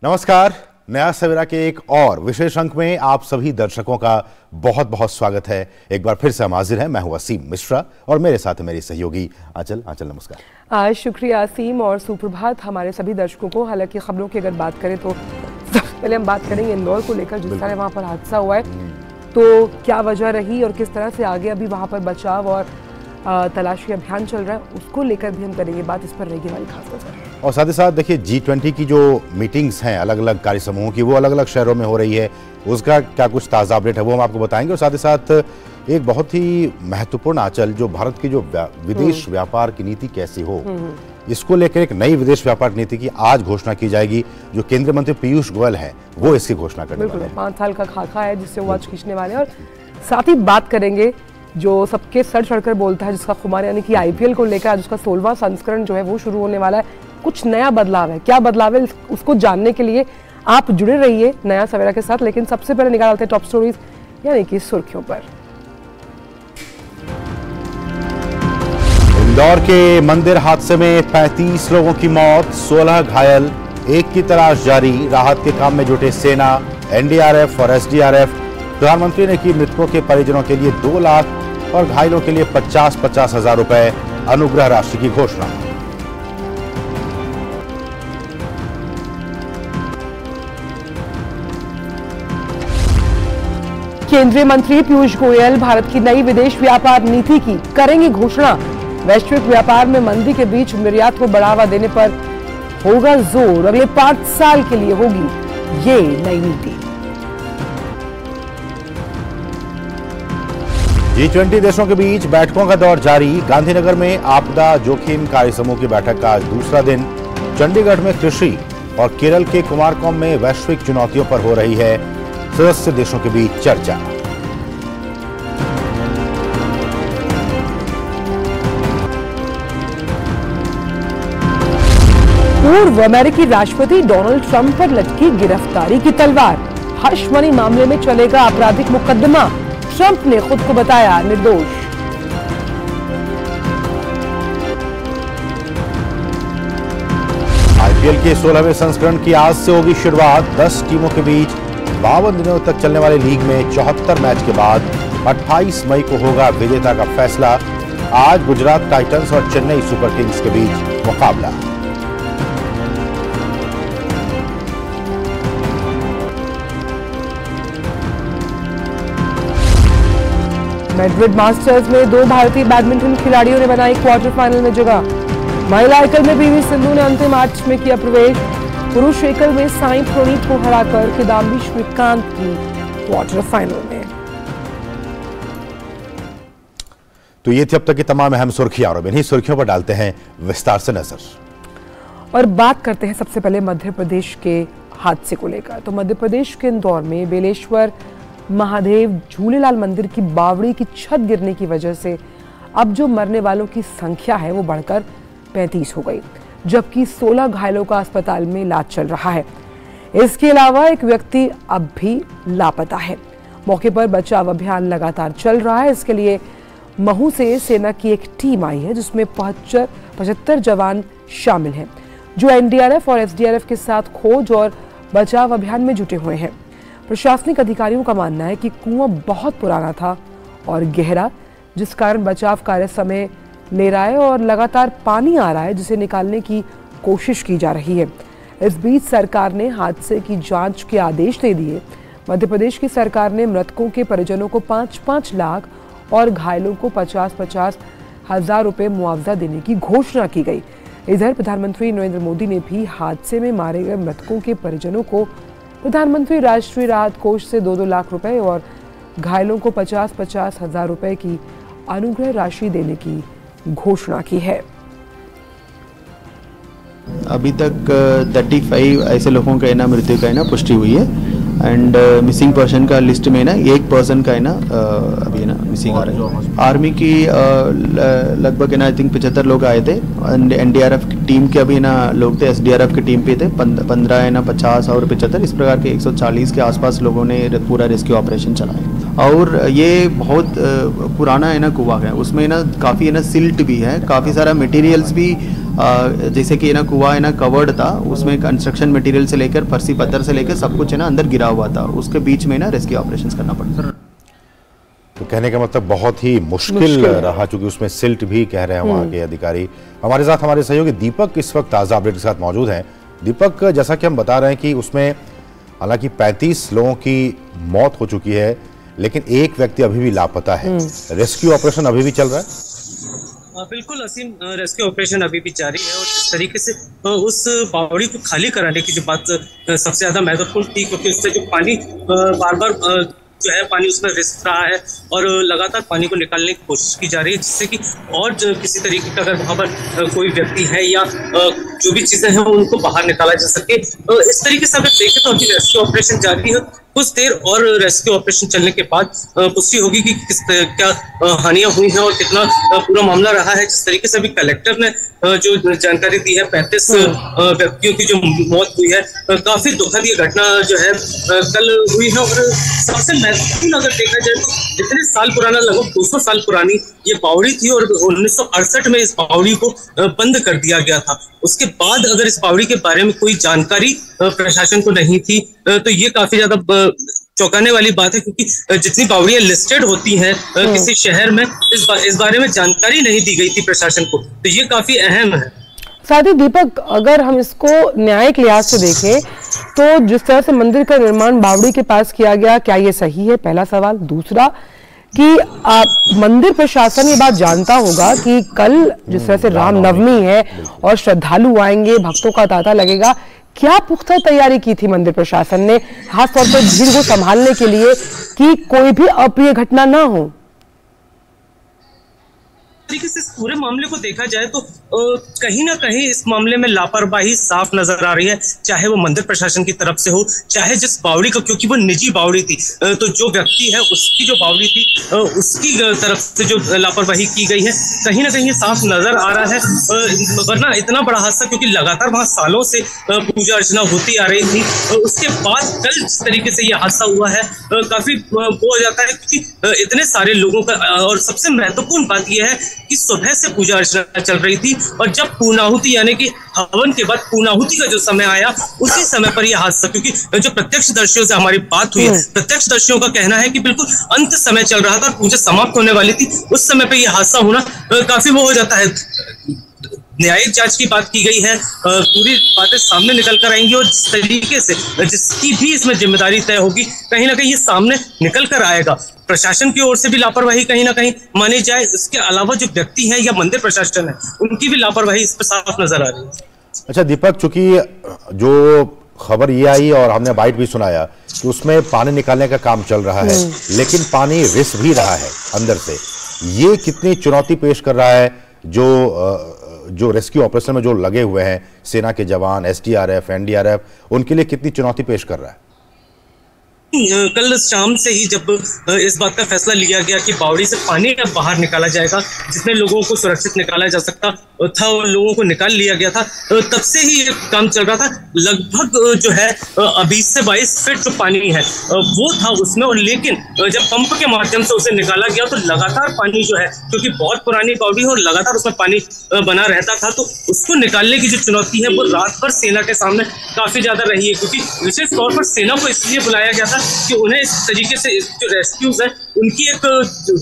नमस्कार। नया सवेरा के एक और विशेष अंक में आप सभी दर्शकों का बहुत बहुत स्वागत है। एक बार फिर से हम हाजिर हैं। मैं हूं असीम मिश्रा और मेरे साथ मेरी सहयोगी आंचल। नमस्कार। शुक्रिया असीम और सुप्रभात हमारे सभी दर्शकों को। हालांकि खबरों की अगर बात करें तो सबसे पहले हम बात करेंगे इंदौर को लेकर, जिस तरह वहां पर हादसा हुआ है तो क्या वजह रही और किस तरह से आगे अभी वहां पर बचाव और तलाशी अभियान चल रहा है, उसको लेकर भी हम करेंगे बात। इस पर रहेगी हमारी खास नजर। और साथ ही साथ देखिए G20 की जो मीटिंग्स हैं अलग अलग कार्य समूहों की, वो अलग अलग शहरों में हो रही है, उसका क्या कुछ ताज़ा अपडेट है वो हम आपको बताएंगे। और साथ ही साथ एक बहुत ही महत्वपूर्ण आंचल, जो भारत की जो विदेश व्यापार की नीति कैसी हो, इसको लेकर एक नई विदेश व्यापार नीति की आज घोषणा की जाएगी। जो केंद्रीय मंत्री पीयूष गोयल है वो इसकी घोषणा करने वाले हैं। 5 साल का खाका है जिससे वो आज खींचने वाले हैं। और साथ ही बात करेंगे जो सबके सर चढ़कर बोलता है, जिसका खुमार यानी कि IPL को लेकर आज उसका 16वां संस्करण जो है वो शुरू होने वाला है। कुछ नया बदलाव है, क्या बदलाव है उसको जानने के लिए आप जुड़े रहिए नया सवेरा के साथ। लेकिन सबसे पहले निकालते हैं टॉप स्टोरीज यानी कि सुर्खियों पर। इंदौर के मंदिर हादसे में 35 लोगों की मौत, 16 घायल, एक की तलाश जारी। राहत के काम में जुटे सेना, NDRF और SDRF। प्रधानमंत्री ने की मृतकों के परिजनों के लिए 2 लाख और घायलों के लिए 50-50 हजार रुपए अनुग्रह राशि की घोषणा। केंद्रीय मंत्री पीयूष गोयल भारत की नई विदेश व्यापार नीति की करेंगे घोषणा। वैश्विक व्यापार में मंदी के बीच निर्यात को बढ़ावा देने पर होगा जोर। अगले 5 साल के लिए होगी ये नई नीति। G20 देशों के बीच बैठकों का दौर जारी। गांधीनगर में आपदा जोखिम कार्य समूह की बैठक का आज दूसरा दिन। चंडीगढ़ में कृषि और केरल के कुमारकोम में वैश्विक चुनौतियों पर हो रही है सदस्य देशों के बीच चर्चा। पूर्व अमेरिकी राष्ट्रपति डोनाल्ड ट्रंप पर लटकी गिरफ्तारी की तलवार। हश मनी मामले में चलेगा आपराधिक मुकदमा। ट्रंप ने खुद को बताया निर्दोष। IPL के 16वें संस्करण की आज से होगी शुरुआत। 10 टीमों के बीच 52 दिनों तक चलने वाली लीग में 74 मैच के बाद 28 मई को होगा विजेता का फैसला। आज गुजरात टाइटंस और चेन्नई सुपर किंग्स के बीच मुकाबला। मैड्रिड मास्टर्स में 2 भारतीय बैडमिंटन खिलाड़ियों ने बनाई क्वार्टर फाइनल में जगह। महिला एकल में PV सिंधु ने अंतिम 8 में किया प्रवेश। पुरुष एकल में साई प्रणीत को हराकर किदाम्बी श्रीकांत की क्वार्टर फाइनल में। तो ये थी अब तक की तमाम अहम सुर्खियां और इन्हीं सुर्खियों पर डालते हैं विस्तार से नजर। और बात करते हैं सबसे पहले मध्य प्रदेश के हादसे को लेकर। तो मध्य प्रदेश के इंदौर में बेलेश्वर महादेव झूलेलाल मंदिर की बावड़ी की छत गिरने की वजह से अब जो मरने वालों की संख्या है वो बढ़कर 35 हो गई, जबकि 16 घायलों का अस्पताल में इलाज चल रहा है। इसके अलावा एक व्यक्ति अब भी लापता है। मौके पर बचाव अभियान लगातार चल रहा है। इसके लिए महू से सेना की एक टीम आई है जिसमें 75 जवान शामिल हैं, जो NDRF और SDRF के साथ खोज और बचाव अभियान में जुटे हुए हैं। प्रशासनिक अधिकारियों का मानना है कि कुआं बहुत पुराना था और गहरा, जिस कारण बचाव कार्य समय ले रहा है और लगातार पानी आ रहा है जिसे निकालने की कोशिश की जा रही है। इस बीच सरकार ने हादसे की जांच के आदेश दे दिए। मध्य प्रदेश की सरकार ने मृतकों के परिजनों को 5-5 लाख और घायलों को 50-50 हजार रुपए मुआवजा देने की घोषणा की गई। इधर प्रधानमंत्री नरेंद्र मोदी ने भी हादसे में मारे गए मृतकों के परिजनों को प्रधानमंत्री राष्ट्रीय राहत कोष से 2-2 लाख रुपए और घायलों को 50-50 हजार रुपए की अनुग्रह राशि देने की घोषणा की है। अभी तक 35 ऐसे लोगों का ना मृत्यु का ना पुष्टि हुई है एंड मिसिंग पर्सन का लिस्ट में ना 1 पर्सन का ना अभी ना मिसिंग आ रहा है। आर्मी की लगभग ना आई थिंक 75 लोग आए थे। NDRF की टीम के अभी ना लोग थे, SDRF की टीम पे थे 15 है ना 50 और 75 इस प्रकार के 140 के आसपास लोगों ने पूरा रेस्क्यू ऑपरेशन चलाया। और ये बहुत पुराना है ना कुआं है, उसमें ना काफ़ी है ना सिल्ट भी है, काफ़ी सारा मटेरियल्स भी जैसे कि ना कुआं है ना कवर्ड था, उसमें कंस्ट्रक्शन मटेरियल से लेकर फर्शी पत्थर से लेकर सब कुछ है ना अंदर गिरा हुआ था, उसके बीच में ना रेस्क्यू ऑपरेशंस करना पड़ता। तो कहने का मतलब बहुत ही मुश्किल रहा, चूंकि उसमें सिल्ट भी कह रहे हैं वहाँ के अधिकारी। हमारे साथ हमारे सहयोगी दीपक इस वक्त ताज़ा अपडेट के साथ मौजूद हैं। दीपक, जैसा कि हम बता रहे हैं कि उसमें हालांकि 35 लोगों की मौत हो चुकी है, लेकिन एक व्यक्ति अभी भी लापता है। रेस्क्यू ऑपरेशन अभी भी चल रहा है? बिल्कुल असीम, रेस्क्यू ऑपरेशन अभी भी जारी है और जिस तरीके से उस बावड़ी को खाली कराने की जो बात सबसे ज्यादा महत्वपूर्ण थी, क्योंकि उससे जो पानी बार बार जो है पानी उसमें रिस रहा है और लगातार पानी को निकालने की कोशिश की जा रही है, जिससे कि और किसी तरीके का अगर वहां पर कोई व्यक्ति है या जो भी चीजें हैं उनको बाहर निकाला जा सके। इस तरीके से अगर देखें तो अभी रेस्क्यू ऑपरेशन जारी है। कुछ देर और रेस्क्यू ऑपरेशन चलने के बाद पुष्टि होगी कि क्या हानियां हुई हैं और कितना पूरा मामला रहा है। जिस तरीके से अभी कलेक्टर ने जो जानकारी दी है, 35 व्यक्तियों की जो मौत हुई है, काफी दुखद ये घटना जो है कल हुई है। और सबसे महत्वपूर्ण अगर देखा जाए तो इतने साल पुराना, लगभग 200 साल पुरानी ये बावड़ी थी और 1968 में इस बावड़ी को बंद कर दिया गया था। उसके बाद अगर इस बावड़ी के बारे में कोई जानकारी प्रशासन को नहीं थी तो ये काफी ज्यादा चौंकाने वाली बात है, क्योंकि जितनी बावड़ियां लिस्टेड होती हैं किसी शहर में, इस बारे में जानकारी नहीं दी गई थी प्रशासन को, तो ये काफी अहम है। साथ ही दीपक, अगर हम इसको न्यायिक लिहाज से देखें तो जिस तरह से मंदिर का निर्माण बावड़ी के पास किया गया, क्या ये सही है? पहला सवाल। दूसरा कि मंदिर प्रशासन ये बात जानता होगा कि कल जिस तरह से रामनवमी है और श्रद्धालु आएंगे, भक्तों का तांता लगेगा, क्या पुख्ता तैयारी की थी मंदिर प्रशासन ने खासतौर पर भीड़ को संभालने के लिए कि कोई भी अप्रिय घटना ना हो? तरीके से इस पूरे मामले को देखा जाए तो कहीं ना कहीं इस मामले में लापरवाही साफ नजर आ रही है, चाहे वो मंदिर प्रशासन की तरफ से हो, चाहे जिस बावड़ी का, क्योंकि वो निजी बावड़ी थी तो जो व्यक्ति है उसकी जो बावड़ी थी उसकी तरफ से जो लापरवाही की गई है, कहीं ना कहीं साफ नजर आ रहा है। वरना इतना बड़ा हादसा, क्योंकि लगातार वहां सालों से पूजा अर्चना होती आ रही थी, उसके बाद कल जिस तरीके से ये हादसा हुआ है काफी वो हो जाता है, क्योंकि इतने सारे लोगों का। और सबसे महत्वपूर्ण बात यह है कि सुबह से पूजा अर्चना चल रही थी और जब पूर्णाहुति यानी कि हवन के बाद पूर्णाहुति का जो समय आया, उसी समय पर यह हादसा, क्योंकि जो प्रत्यक्षदर्शियों से हमारी बात हुई है, प्रत्यक्षदर्शियों का कहना है कि बिल्कुल अंत समय चल रहा था और पूजा समाप्त होने वाली थी, उस समय पर यह हादसा होना काफी वो हो जाता है। न्यायिक जांच की बात की गई है, पूरी बातें सामने निकल कर आएंगी और जिस तरीके से जिसकी भी इसमें जिम्मेदारी तय होगी, कहीं ना कहीं ये सामने निकल कर आएगा। प्रशासन की ओर से भी लापरवाही कहीं ना कहीं मानी जाए, इसके अलावा जो व्यक्ति हैं या मंदिर प्रशासन है उनकी भी लापरवाही इस पर साफ नजर आ रही है। अच्छा दीपक, चूंकि जो खबर ये आई और हमने बाइट भी सुनाया कि उसमें पानी निकालने का काम चल रहा है, लेकिन पानी रिस भी रहा है अंदर से, ये कितनी चुनौती पेश कर रहा है जो रेस्क्यू ऑपरेशन में जो लगे हुए हैं सेना के जवान, एसडीआरएफ, एनडीआरएफ, उनके लिए कितनी चुनौती पेश कर रहा है? कल शाम से ही जब इस बात का फैसला लिया गया कि बावड़ी से पानी अब बाहर निकाला जाएगा, जितने लोगों को सुरक्षित निकाला जा सकता था उन लोगों को निकाल लिया गया था, तब से ही ये काम चल रहा था। लगभग जो है 20 से 22 फीट जो पानी है वो था उसमें, और लेकिन जब पंप के माध्यम से उसे निकाला गया तो लगातार पानी जो है, क्योंकि बहुत पुरानी बावड़ी है और लगातार उसमें पानी बना रहता था, तो उसको निकालने की जो चुनौती है वो रात भर सेना के सामने काफी ज्यादा रही है, क्योंकि विशेष तौर पर सेना को इसलिए बुलाया गया था कि उन्हें इस तरीके से जो रेस्क्यूज है उनकी एक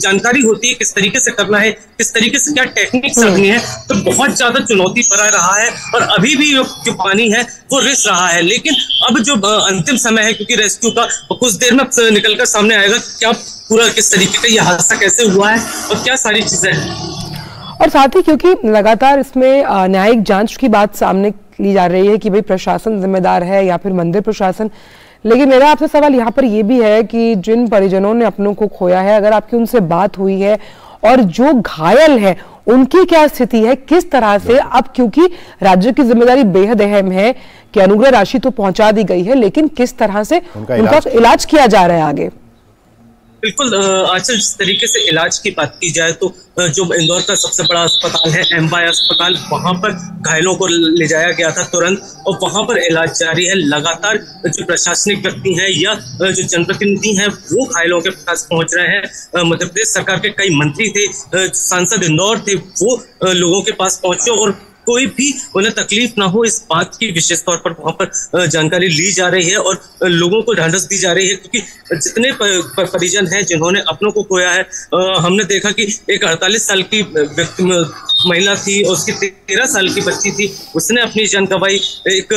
जानकारी होती है, किस तरीके से करना है, किस तरीके से क्या टेक्निक्स रखनी है, तो बहुत ज्यादा चुनौती भरा रहा है। और अभी भी जो पानी है वो रिस रहा है, लेकिन अब जो अंतिम समय है, क्योंकि रेस्क्यू का कुछ देर में निकलकर सामने आएगा क्या पूरा किस तरीके का यह हादसा कैसे हुआ है और क्या सारी चीजें हैं। और साथ ही क्योंकि लगातार इसमें न्यायिक जांच की बात सामने ली जा रही है कि भाई प्रशासन जिम्मेदार है या फिर मंदिर प्रशासन, लेकिन मेरा आपसे सवाल यहाँ पर यह भी है कि जिन परिजनों ने अपनों को खोया है, अगर आपकी उनसे बात हुई है और जो घायल है उनकी क्या स्थिति है, किस तरह से, अब क्योंकि राज्य की जिम्मेदारी बेहद अहम है कि अनुग्रह राशि तो पहुंचा दी गई है, लेकिन किस तरह से उनका इलाज किया जा रहा है आगे? बिल्कुल आजकल जिस तरीके से इलाज की बात की जाए तो जो इंदौर का सबसे बड़ा अस्पताल है एमवाई अस्पताल, वहां पर घायलों को ले जाया गया था तुरंत और वहां पर इलाज जारी है। लगातार जो प्रशासनिक व्यक्ति हैं या जो जनप्रतिनिधि हैं वो घायलों के पास पहुंच रहे हैं। मध्य प्रदेश सरकार के कई मंत्री थे, सांसद इंदौर थे, वो लोगों के पास पहुंचे और कोई भी उन्हें तकलीफ ना हो, इस बात की विशेष तौर पर वहां पर जानकारी ली जा रही है और लोगों को ढांढस दी जा रही है, क्योंकि जितने परिजन हैं जिन्होंने अपनों को खोया है, हमने देखा कि एक 48 साल की महिला थी और उसकी 13 साल की बच्ची थी, उसने अपनी जान गंवाई। एक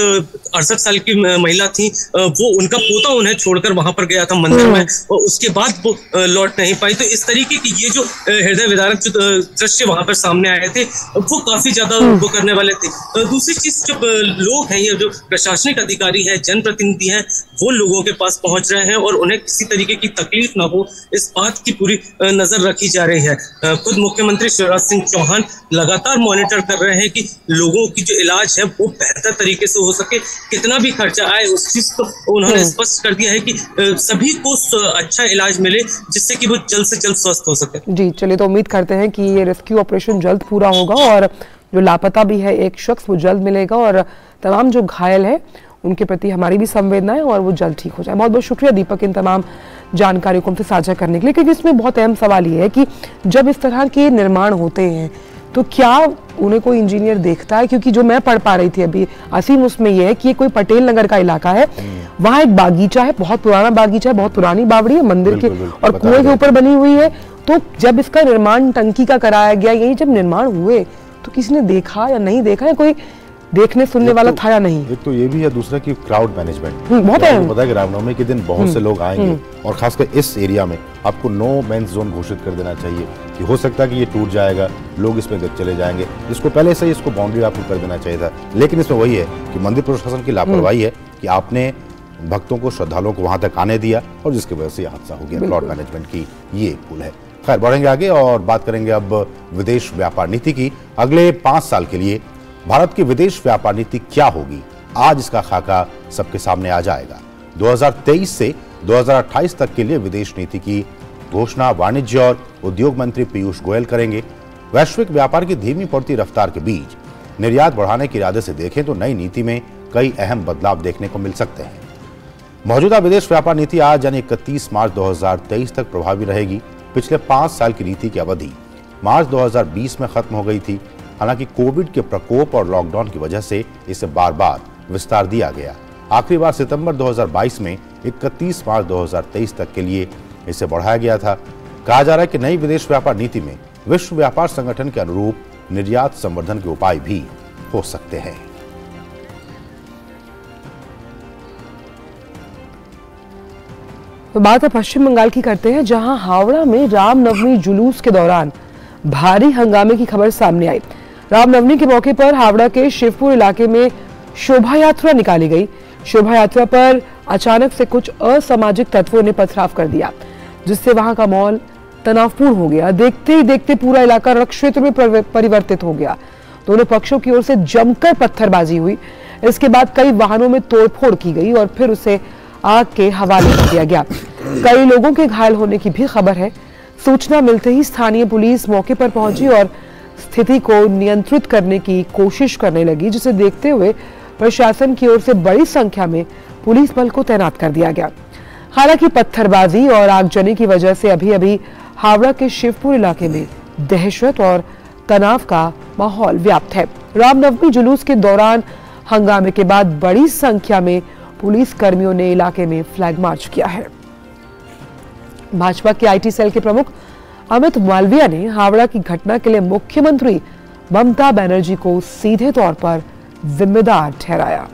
68 साल की महिला थी, वो उनका पोता उन्हें छोड़कर वहां पर गया था मंदिर में और उसके बाद वो लौट नहीं पाई। तो इस तरीके की ये जो हृदय विदारक जो दृश्य वहां पर सामने आए थे वो काफी ज्यादा वो करने वाले थे। दूसरी चीज, जब लोग हैं, ये जो प्रशासनिक अधिकारी है, जनप्रतिनिधि हैं, वो लोगों के पास पहुंच रहे हैं और उन्हें किसी तरीके की तकलीफ ना हो, इस बात की पूरी नजर रखी जा रही है। खुद मुख्यमंत्री शिवराज सिंह चौहान लगातार मॉनिटर कर रहे हैं कि लोगों की जो इलाज है वो बेहतर तरीके से हो सके, कितना भी खर्चा आए उस चीज को उन्होंने स्पष्ट कर दिया है कि सभी को अच्छा इलाज मिले जिससे कि वो जल्द से जल्द स्वस्थ हो सके। जी चलिए, तो उम्मीद करते हैं कि ये रेस्क्यू ऑपरेशन जल्द पूरा होगा और जो लापता भी है एक शख्स वो जल्द मिलेगा और तमाम जो घायल है उनके प्रति हमारी भी संवेदनाएं और वो जल्द ठीक हो जाए। बहुत बहुत शुक्रिया दीपक इन तमाम जानकारियों को हमसे साझा करने के लिए, क्योंकि इसमें बहुत अहम सवाल ये है कि जब इस तरह के निर्माण होते हैं तो क्या उन्हें कोई इंजीनियर देखता है? क्योंकि जो मैं पढ़ पा रही थी अभी असीम, उसमें यह है कि ये कोई पटेल नगर का इलाका है, वहां एक बागीचा है, बहुत पुराना बागीचा है, बहुत पुरानी बावड़ी है मंदिर के और कुएं के ऊपर बनी हुई है। तो जब इसका निर्माण टंकी का कराया गया, यही जब निर्माण हुए तो किसी ने देखा या नहीं देखा, या कोई देखने सुनने वाला था या नहीं? एक तो ये भी है, दूसरा कि क्राउड मैनेजमेंट बहुत है। पता है कि रामनवमी के दिन बहुत से लोग आएंगे और खासकर इस एरिया में आपको नो मैंस जोन घोषित कर देना चाहिए कि हो सकता है कि ये टूट जाएगा, लोग इसमें चले जाएंगे। इसको पहले से ही इसको बाउंड्री आपको कर देना चाहिए था, लेकिन इसमें वही है कि मंदिर प्रशासन की लापरवाही है कि आपने भक्तों को, श्रद्धालुओं को वहां तक आने दिया और जिसकी वजह से हादसा हो गया। क्राउड मैनेजमेंट की ये एक भूल है। खैर, बढ़ेंगे आगे और बात करेंगे अब विदेश व्यापार नीति की। अगले 5 साल के लिए भारत की विदेश व्यापार नीति क्या होगी, आज इसका खाका सबके सामने आ जाएगा। 2023 से 2028 तक के लिए विदेश नीति की घोषणा वाणिज्य और उद्योग मंत्री पीयूष गोयल करेंगे। वैश्विक व्यापार की धीमी पड़ती रफ्तार के बीच निर्यात बढ़ाने के इरादे से देखें तो नई नीति में कई अहम बदलाव देखने को मिल सकते हैं। मौजूदा विदेश व्यापार नीति आज यानी 31 मार्च 2023 तक प्रभावी रहेगी। पिछले 5 साल की नीति की अवधि मार्च 2020 में खत्म हो गई थी। हालांकि कोविड के प्रकोप और लॉकडाउन की वजह से इसे बार बार विस्तार दिया गया। आखिरी बार सितंबर 2022 में 31 मार्च 2023 तक के लिए इसे बढ़ाया गया था। कहा जा रहा है कि नई विदेश व्यापार नीति में विश्व व्यापार संगठन के अनुरूप निर्यात संवर्धन के उपाय भी हो सकते हैं। तो बात पश्चिम बंगाल की करते हैं, जहां हावड़ा में रामनवमी जुलूस के दौरान भारी हंगामे की खबर सामने आई। रामनवमी के मौके पर हावड़ा के शिवपुर इलाके में शोभा यात्रा निकाली गई। शोभा यात्रा पर अचानक से कुछ असामाजिक तत्वों ने पथराव कर दिया, जिससे वहां का माहौल तनावपूर्ण हो गया। देखते ही देखते पूरा इलाका रण क्षेत्र में परिवर्तित हो गया। दोनों पक्षों की ओर से जमकर पत्थरबाजी हुई। इसके बाद कई वाहनों में तोड़फोड़ की गई और फिर उसे आग के हवाले कर दिया गया। कई लोगों के घायल होने की भी खबर है। सूचना मिलते ही स्थानीय पुलिस मौके पर पहुंची और स्थिति को नियंत्रित करने की कोशिश करने लगी, जिसे देखते हुए प्रशासन की ओर से बड़ी संख्या में पुलिस बल को तैनात कर दिया गया। हालांकि पत्थरबाजी और आगजनी की वजह से अभी हावड़ा के शिवपुर इलाके में दहशत और तनाव का माहौल व्याप्त है। रामनवमी जुलूस के दौरान हंगामे के बाद बड़ी संख्या में पुलिस कर्मियों ने इलाके में फ्लैग मार्च किया है। भाजपा के आईटी सेल के प्रमुख अमित मालविया ने हावड़ा की घटना के लिए मुख्यमंत्री ममता बनर्जी को सीधे तौर पर जिम्मेदार ठहराया।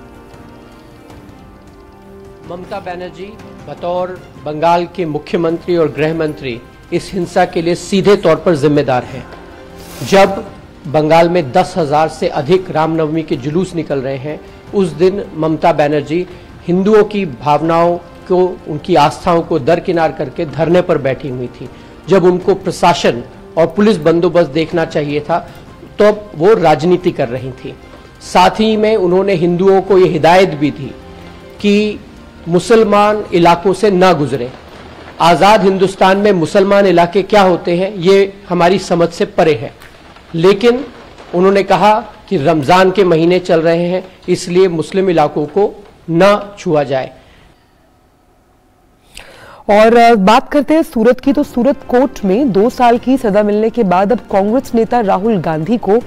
ममता बनर्जी बतौर बंगाल के मुख्यमंत्री और गृह मंत्री इस हिंसा के लिए सीधे तौर पर जिम्मेदार हैं। जब बंगाल में 10,000 से अधिक रामनवमी के जुलूस निकल रहे हैं, उस दिन ममता बनर्जी हिंदुओं की भावनाओं को, उनकी आस्थाओं को दरकिनार करके धरने पर बैठी हुई थी। जब उनको प्रशासन और पुलिस बंदोबस्त देखना चाहिए था, तो वो राजनीति कर रही थी। साथ ही में उन्होंने हिंदुओं को ये हिदायत भी दी कि मुसलमान इलाकों से ना गुजरे। आज़ाद हिंदुस्तान में मुसलमान इलाके क्या होते हैं ये हमारी समझ से परे है, लेकिन उन्होंने कहा कि रमज़ान के महीने चल रहे हैं, इसलिए मुस्लिम इलाकों को ना छुआ जाए। और बात करते हैं सूरत की, तो सूरत कोर्ट में 2 साल की सजा मिलने के बाद अब कांग्रेस नेता राहुल गांधी को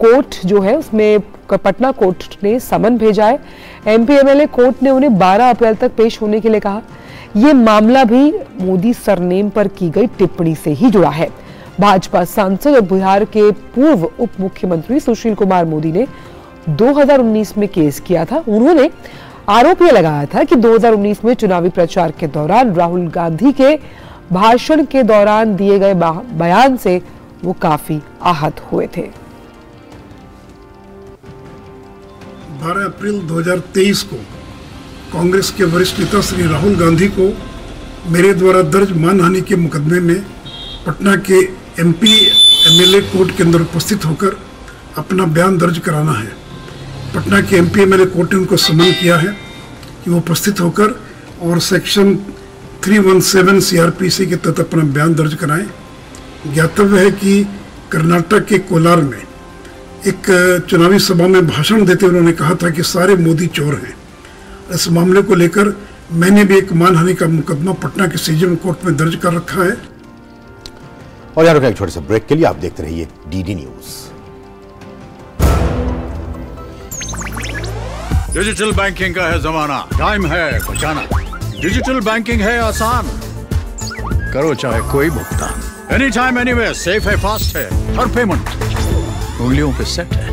कोर्ट जो है उसमें पटना कोर्ट ने समन भेजा है। एमपी एमएलए कोर्ट ने उन्हें 12 अप्रैल तक पेश होने के लिए कहा। यह मामला भी मोदी सरनेम पर की गई टिप्पणी से ही जुड़ा है। भाजपा सांसद और बिहार के पूर्व उप मुख्यमंत्री सुशील कुमार मोदी ने 2019 में केस किया था। उन्होंने आरोप यह लगाया था कि 2019 में चुनावी प्रचार के दौरान राहुल गांधी के भाषण के दौरान दिए गए बयान से वो काफी आहत हुए थे। 12 अप्रैल 2023 को कांग्रेस के वरिष्ठ नेता श्री राहुल गांधी को मेरे द्वारा दर्ज मानहानि के मुकदमे में पटना के एमपी एमएलए कोर्ट के अंदर उपस्थित होकर अपना बयान दर्ज कराना है। पटना के एमपी एमएलए कोर्ट ने उनको समन किया है कि वो उपस्थित होकर और सेक्शन 317 सीआरपीसी के तहत अपना बयान दर्ज कराएं। ज्ञातव्य है कि कर्नाटक के कोलार में एक चुनावी सभा में भाषण देते हुए उन्होंने कहा था कि सारे मोदी चोर हैं। इस मामले को लेकर मैंने भी एक मानहानि का मुकदमा पटना के सीजेएम कोर्ट में दर्ज कर रखा है। और यहाँ रुके एक छोटे से ब्रेक के लिए, आप देखते रहिए डीडी न्यूज। डिजिटल बैंकिंग का है जमाना, टाइम है बचाना। डिजिटल बैंकिंग है आसान, करो चाहे कोई भुगतान, एनी टाइम एनीवेयर, सेफ है, फास्ट है, हर पेमेंट उंगलियों पे सेट है।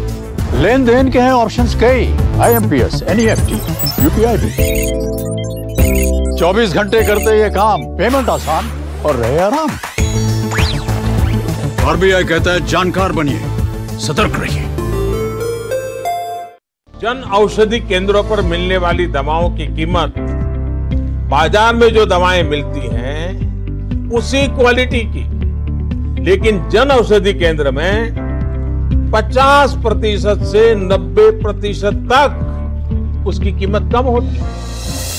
लेन देन के हैं ऑप्शंस कई, IMPS, NEFT, UPI भी। 24 घंटे करते ये काम, पेमेंट आसान और रहे आराम। RBI कहता है जानकार बनिए, सतर्क रहिए। जन औषधि केंद्रों पर मिलने वाली दवाओं की कीमत बाजार में जो दवाएं मिलती हैं उसी क्वालिटी की, लेकिन जन औषधि केंद्र में 50% से 90% तक उसकी कीमत कम होती है।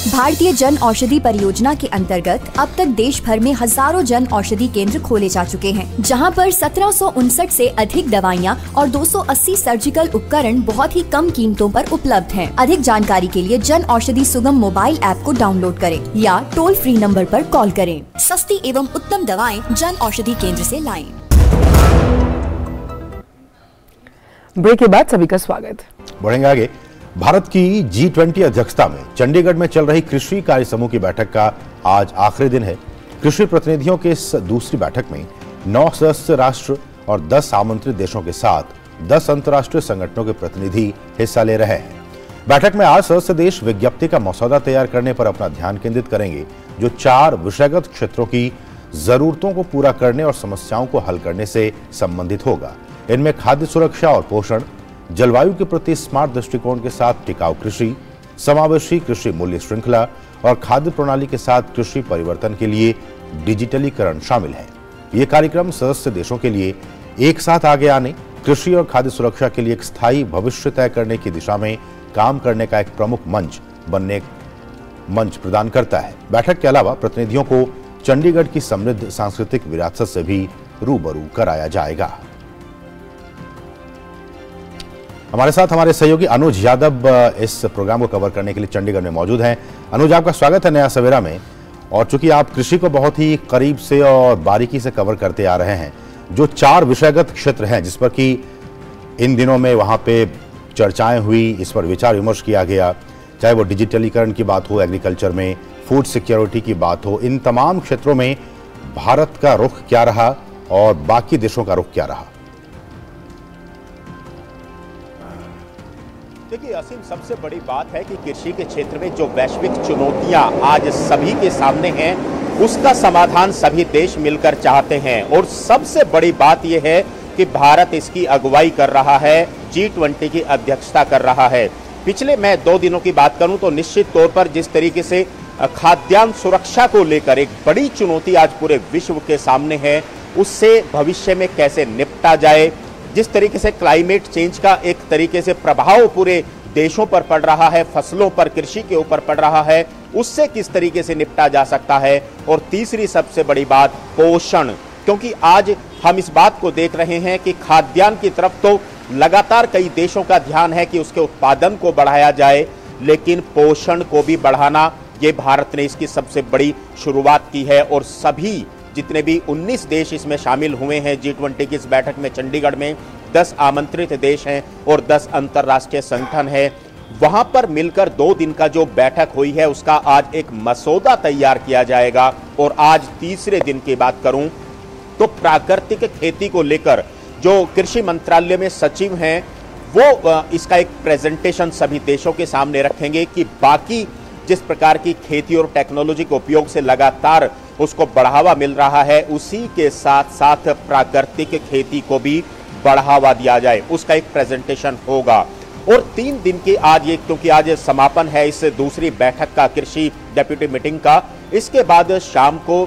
भारतीय जन औषधि परियोजना के अंतर्गत अब तक देश भर में हजारों जन औषधि केंद्र खोले जा चुके हैं, जहां पर 1759 से अधिक दवाइयां और 280 सर्जिकल उपकरण बहुत ही कम कीमतों पर उपलब्ध हैं। अधिक जानकारी के लिए जन औषधि सुगम मोबाइल ऐप को डाउनलोड करें या टोल फ्री नंबर पर कॉल करें। सस्ती एवं उत्तम दवाएं जन औषधि केंद्र से लाएं। ब्रेक के बाद सभी का स्वागत। बढ़ेंगे आगे। भारत की G20 अध्यक्षता में चंडीगढ़ में चल रही कृषि कार्य समूह की बैठक का आज आखिरी दिन है। कृषि प्रतिनिधियों के इस दूसरी बैठक में 9 सदस्य राष्ट्र और 10 आमंत्रित देशों के साथ 10 अंतर्राष्ट्रीय संगठनों के प्रतिनिधि हिस्सा ले रहे हैं। बैठक में 8 सदस्य देश विज्ञप्ति का मसौदा तैयार करने पर अपना ध्यान केंद्रित करेंगे, जो 4 विषयगत क्षेत्रों की जरूरतों को पूरा करने और समस्याओं को हल करने से संबंधित होगा। इनमें खाद्य सुरक्षा और पोषण, जलवायु के प्रति स्मार्ट दृष्टिकोण के साथ टिकाऊ कृषि, समावेशी कृषि मूल्य श्रृंखला और खाद्य प्रणाली के साथ कृषि परिवर्तन के लिए डिजिटलीकरण शामिल है। ये कार्यक्रम सदस्य देशों के लिए एक साथ आगे आने, कृषि और खाद्य सुरक्षा के लिए एक स्थायी भविष्य तय करने की दिशा में काम करने का एक प्रमुख मंच प्रदान करता है। बैठक के अलावा प्रतिनिधियों को चंडीगढ़ की समृद्ध सांस्कृतिक विरासत से भी रूबरू कराया जाएगा। हमारे साथ हमारे सहयोगी अनुज यादव इस प्रोग्राम को कवर करने के लिए चंडीगढ़ में मौजूद हैं। अनुज, आपका स्वागत है नया सवेरा में। और चूंकि आप कृषि को बहुत ही करीब से और बारीकी से कवर करते आ रहे हैं, जो 4 विषयगत क्षेत्र हैं जिस पर कि इन दिनों में वहां पे चर्चाएं हुई, इस पर विचार विमर्श किया गया, चाहे वो डिजिटलीकरण की बात हो, एग्रीकल्चर में फूड सिक्योरिटी की बात हो, इन तमाम क्षेत्रों में भारत का रुख क्या रहा और बाकी देशों का रुख क्या रहा? देखिए असीम, सबसे बड़ी बात है कि कृषि के क्षेत्र में जो वैश्विक चुनौतियां आज सभी के सामने हैं, उसका समाधान सभी देश मिलकर चाहते हैं। और सबसे बड़ी बात यह है कि भारत इसकी अगुवाई कर रहा है, G20 की अध्यक्षता कर रहा है। पिछले मैं 2 दिनों की बात करूं तो निश्चित तौर पर जिस तरीके से खाद्यान्न सुरक्षा को लेकर एक बड़ी चुनौती आज पूरे विश्व के सामने है, उससे भविष्य में कैसे निपटा जाए, जिस तरीके से क्लाइमेट चेंज का एक तरीके से प्रभाव पूरे देशों पर पड़ रहा है, फसलों पर, कृषि के ऊपर पड़ रहा है, उससे किस तरीके से निपटा जा सकता है। और तीसरी सबसे बड़ी बात पोषण, क्योंकि आज हम इस बात को देख रहे हैं कि खाद्यान्न की तरफ तो लगातार कई देशों का ध्यान है कि उसके उत्पादन को बढ़ाया जाए, लेकिन पोषण को भी बढ़ाना, ये भारत ने इसकी सबसे बड़ी शुरुआत की है। और सभी जितने भी 19 देश इसमें शामिल हुए हैं G20 की इस बैठक में चंडीगढ़ में, 10 आमंत्रित देश हैं और 10 अंतर्राष्ट्रीय संगठन है, वहां पर मिलकर 2 दिन का जो बैठक हुई है उसका आज एक मसौदा तैयार किया जाएगा। और आज तीसरे दिन की बात करूं तो प्राकृतिक खेती को लेकर जो कृषि मंत्रालय में सचिव हैं वो इसका एक प्रेजेंटेशन सभी देशों के सामने रखेंगे कि बाकी जिस प्रकार की खेती और टेक्नोलॉजी के उपयोग से लगातार उसको बढ़ावा मिल रहा है, उसी के साथ साथ प्राकृतिक खेती को भी बढ़ावा दिया जाए, उसका एक प्रेजेंटेशन होगा। और 3 दिन की आज ये, क्योंकि आज समापन है इस दूसरी बैठक का, कृषि डेप्यूटी मीटिंग का, इसके बाद शाम को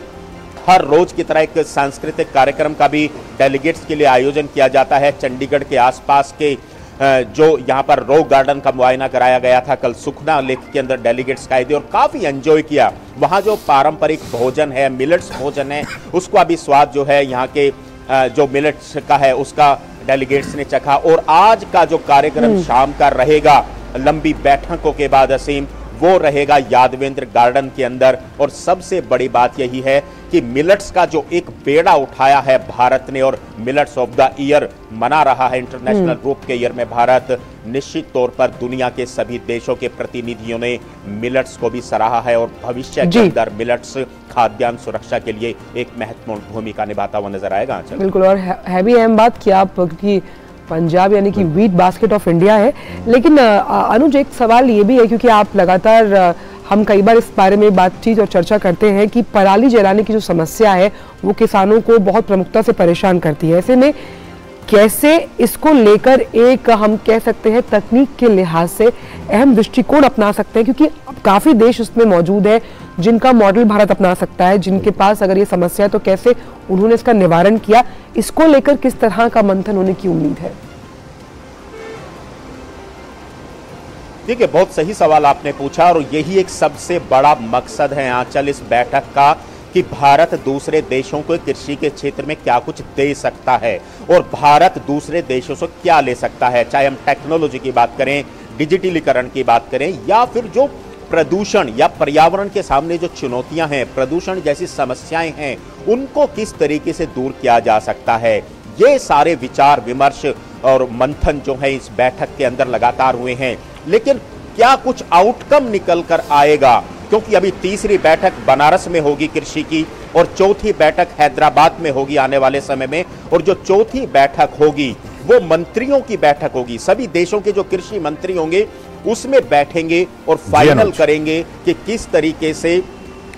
हर रोज की तरह एक सांस्कृतिक कार्यक्रम का भी डेलीगेट्स के लिए आयोजन किया जाता है। चंडीगढ़ के आसपास के जो यहाँ पर रॉक गार्डन का मुआयना कराया गया था, कल सुखना लेक के अंदर डेलीगेट्स आए थे और काफी एंजॉय किया। वहाँ जो पारंपरिक भोजन है, मिलेट्स भोजन है, उसका भी स्वाद जो है यहाँ के जो मिलेट्स का है उसका डेलीगेट्स ने चखा। और आज का जो कार्यक्रम शाम का रहेगा, लंबी बैठकों के बाद असीम, वो रहेगा यादवेंद्र गार्डन के अंदर। और सबसे बड़ी बात यही है कि मिलेट्स का जो एक बेड़ा उठाया है भारत ने और मिलेट्स ऑफ द ईयर मना रहा है, इंटरनेशनल ग्रुप के ईयर में भारत, निश्चित तौर पर दुनिया के सभी देशों के प्रतिनिधियों ने मिलेट्स को भी सराहा है और भविष्य के अंदर मिलेट्स खाद्यान्न सुरक्षा के लिए एक महत्वपूर्ण भूमिका निभाता हुआ नजर आएगा। बिल्कुल, और है भी अहम बात कि आप, क्योंकि पंजाब यानी कि व्हीट बास्केट ऑफ इंडिया है, लेकिन अनुज एक सवाल ये भी है, क्योंकि आप लगातार, हम कई बार इस बारे में बातचीत और चर्चा करते हैं कि पराली जलाने की जो समस्या है वो किसानों को बहुत प्रमुखता से परेशान करती है। ऐसे में कैसे इसको लेकर एक, हम कह सकते हैं, तकनीक के लिहाज से अहम दृष्टिकोण अपना सकते हैं, क्योंकि काफी देश उसमें मौजूद है जिनका मॉडल भारत अपना सकता है, जिनके पास अगर ये समस्या है तो कैसे उन्होंने इसका निवारण किया, इसको लेकर किस तरह का मंथन होने की उम्मीद है? देखिए, बहुत सही सवाल आपने पूछा और यही एक सबसे बड़ा मकसद है आंचल इस बैठक का कि भारत दूसरे देशों को कृषि के क्षेत्र में क्या कुछ दे सकता है और भारत दूसरे देशों से क्या ले सकता है, चाहे हम टेक्नोलॉजी की बात करें, डिजिटलीकरण की बात करें, या फिर जो प्रदूषण या पर्यावरण के सामने जो चुनौतियां हैं, प्रदूषण जैसी समस्याएं हैं, उनको किस तरीके से दूर किया जा सकता है। ये सारे विचार विमर्श और मंथन जो है इस बैठक के अंदर लगातार हुए हैं। लेकिन क्या कुछ आउटकम निकल कर आएगा, क्योंकि अभी तीसरी बैठक बनारस में होगी कृषि की और चौथी बैठक हैदराबाद में होगी आने वाले समय में, और जो चौथी बैठक होगी वो मंत्रियों की बैठक होगी। सभी देशों के जो कृषि मंत्री होंगे उसमें बैठेंगे और फाइनल करेंगे कि किस तरीके से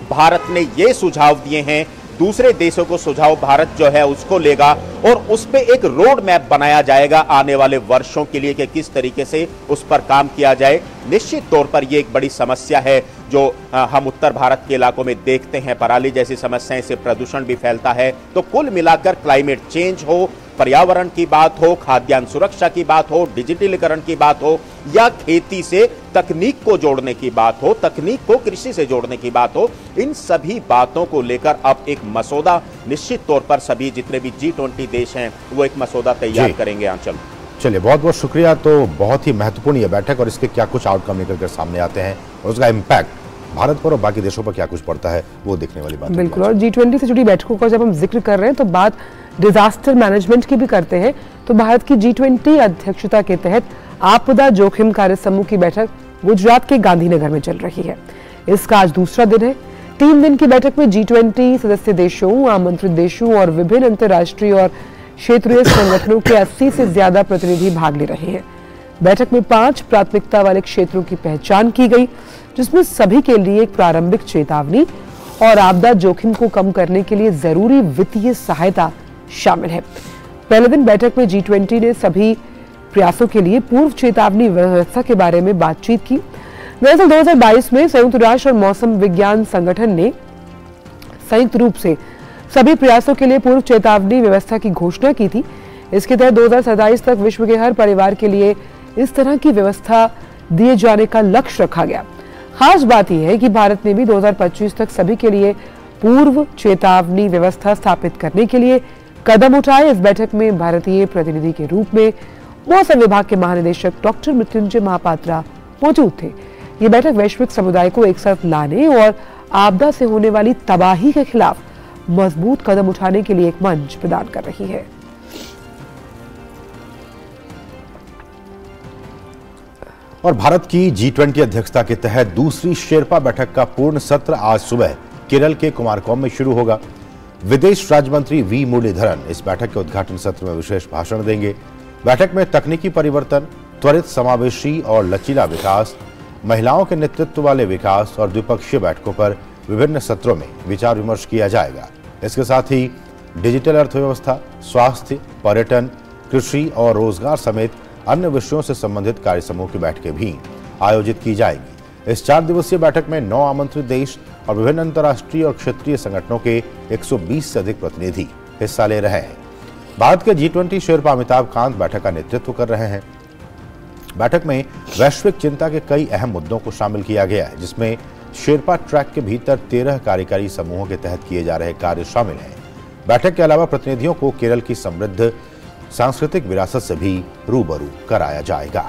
भारत ने ये सुझाव दिए हैं, दूसरे देशों को सुझाव भारत जो है उसको लेगा और उस पे एक रोड मैप बनाया जाएगा आने वाले वर्षों के लिए कि किस तरीके से उस पर काम किया जाए। निश्चित तौर पर ये एक बड़ी समस्या है जो हम उत्तर भारत के इलाकों में देखते हैं, पराली जैसी समस्याएं से प्रदूषण भी फैलता है। तो कुल मिलाकर क्लाइमेट चेंज हो, पर्यावरण की बात हो, खाद्यान्न सुरक्षा की बात हो, डिजिटलीकरण की बात हो, या खेती से तकनीक को जोड़ने की बात हो, तकनीक को कृषि से जोड़ने की बात हो, इन सभी बातों को लेकर अब एक मसौदा निश्चित तौर पर सभी जितने भी G20 देश हैं वो एक मसौदा तैयार करेंगे। आंचल, चलिए, बहुत बहुत शुक्रिया। तो बहुत ही महत्वपूर्ण ये बैठक और इसके क्या कुछ आउटकम निकल कर सामने आते हैं और उसका इम्पैक्ट भारत पर और बाकी देशों पर क्या कुछ पड़ता है, वो देखने वाली बात। बिल्कुल, और G20 से जुड़ी बैठकों का जब हम जिक्र कर रहे हैं तो बात डिजास्टर मैनेजमेंट की भी करते हैं। तो भारत की G20 अध्यक्षता के तहत आपदा जोखिम कार्य समूह की बैठक गुजरात के गांधीनगर में चल रही है। इसका आज दूसरा दिन है। 3 दिन की बैठक में G20 सदस्य देशों, आमंत्रित देशों और विभिन्न अंतर्राष्ट्रीय और क्षेत्रीय संगठनों के 80 से ज्यादा प्रतिनिधि भाग ले रहे हैं। बैठक में 5 प्राथमिकता वाले क्षेत्रों की पहचान की गई, जिसमें सभी के लिए एक प्रारंभिक चेतावनी और आपदा जोखिम को कम करने के लिए जरूरी वित्तीय सहायता शामिल है। पहले दिन बैठक में G20 ने सभी प्रयासों के लिए पूर्व चेतावनी व्यवस्था के बारे में बातचीत की। दरअसल 2022 में संयुक्त राष्ट्र और मौसम विज्ञान संगठन ने संयुक्त रूप से सभी प्रयासों के लिए पूर्व चेतावनी व्यवस्था की घोषणा की थी। इसके तहत 2027 तक विश्व के हर परिवार के लिए इस तरह की व्यवस्था दिए जाने का लक्ष्य रखा गया। खास बात यह है कि भारत ने भी 2025 तक सभी के लिए पूर्व चेतावनी व्यवस्था स्थापित करने के लिए कदम उठाए। इस बैठक में भारतीय प्रतिनिधि के रूप में मौसम विभाग के महानिदेशक डॉक्टर मृत्युंजय महापात्रा मौजूद थे। ये बैठक वैश्विक समुदाय को एक साथ लाने और आपदा से होने वाली तबाही के खिलाफ मजबूत कदम उठाने के लिए एक मंच प्रदान कर रही है। और भारत की G20 अध्यक्षता के तहत दूसरी शेरपा बैठक का पूर्ण सत्र आज सुबह केरल के कुमारकोम में शुरू होगा। विदेश राज्य मंत्री वी मुरलीधरन इस बैठक के उद्घाटन सत्र में विशेष भाषण देंगे। बैठक में तकनीकी परिवर्तन, त्वरित समावेशी और लचीला विकास, महिलाओं के नेतृत्व वाले विकास और द्विपक्षीय बैठकों पर विभिन्न सत्रों में विचार विमर्श किया जाएगा। इसके साथ ही डिजिटल अर्थव्यवस्था, स्वास्थ्य, पर्यटन, कृषि और रोजगार समेत अन्य विषयों से संबंधित कार्य समूह की बैठकें भी आयोजित की जाएंगी। इस 4 दिवसीय बैठक में 9 आमंत्रित देश और विभिन्न अंतर्राष्ट्रीय और क्षेत्रीय संगठनों के 120 से अधिक प्रतिनिधि हिस्सा ले रहे हैं। भारत के G20 शेरपा अमिताभ कांत बैठक का नेतृत्व कर रहे हैं। बैठक में वैश्विक चिंता के कई अहम मुद्दों को शामिल किया गया है, जिसमें शेरपा ट्रैक के भीतर 13 कार्यकारी समूहों के तहत किए जा रहे कार्य शामिल हैं। बैठक के अलावा प्रतिनिधियों को केरल की समृद्ध सांस्कृतिक विरासत से भी रूबरू कराया जाएगा।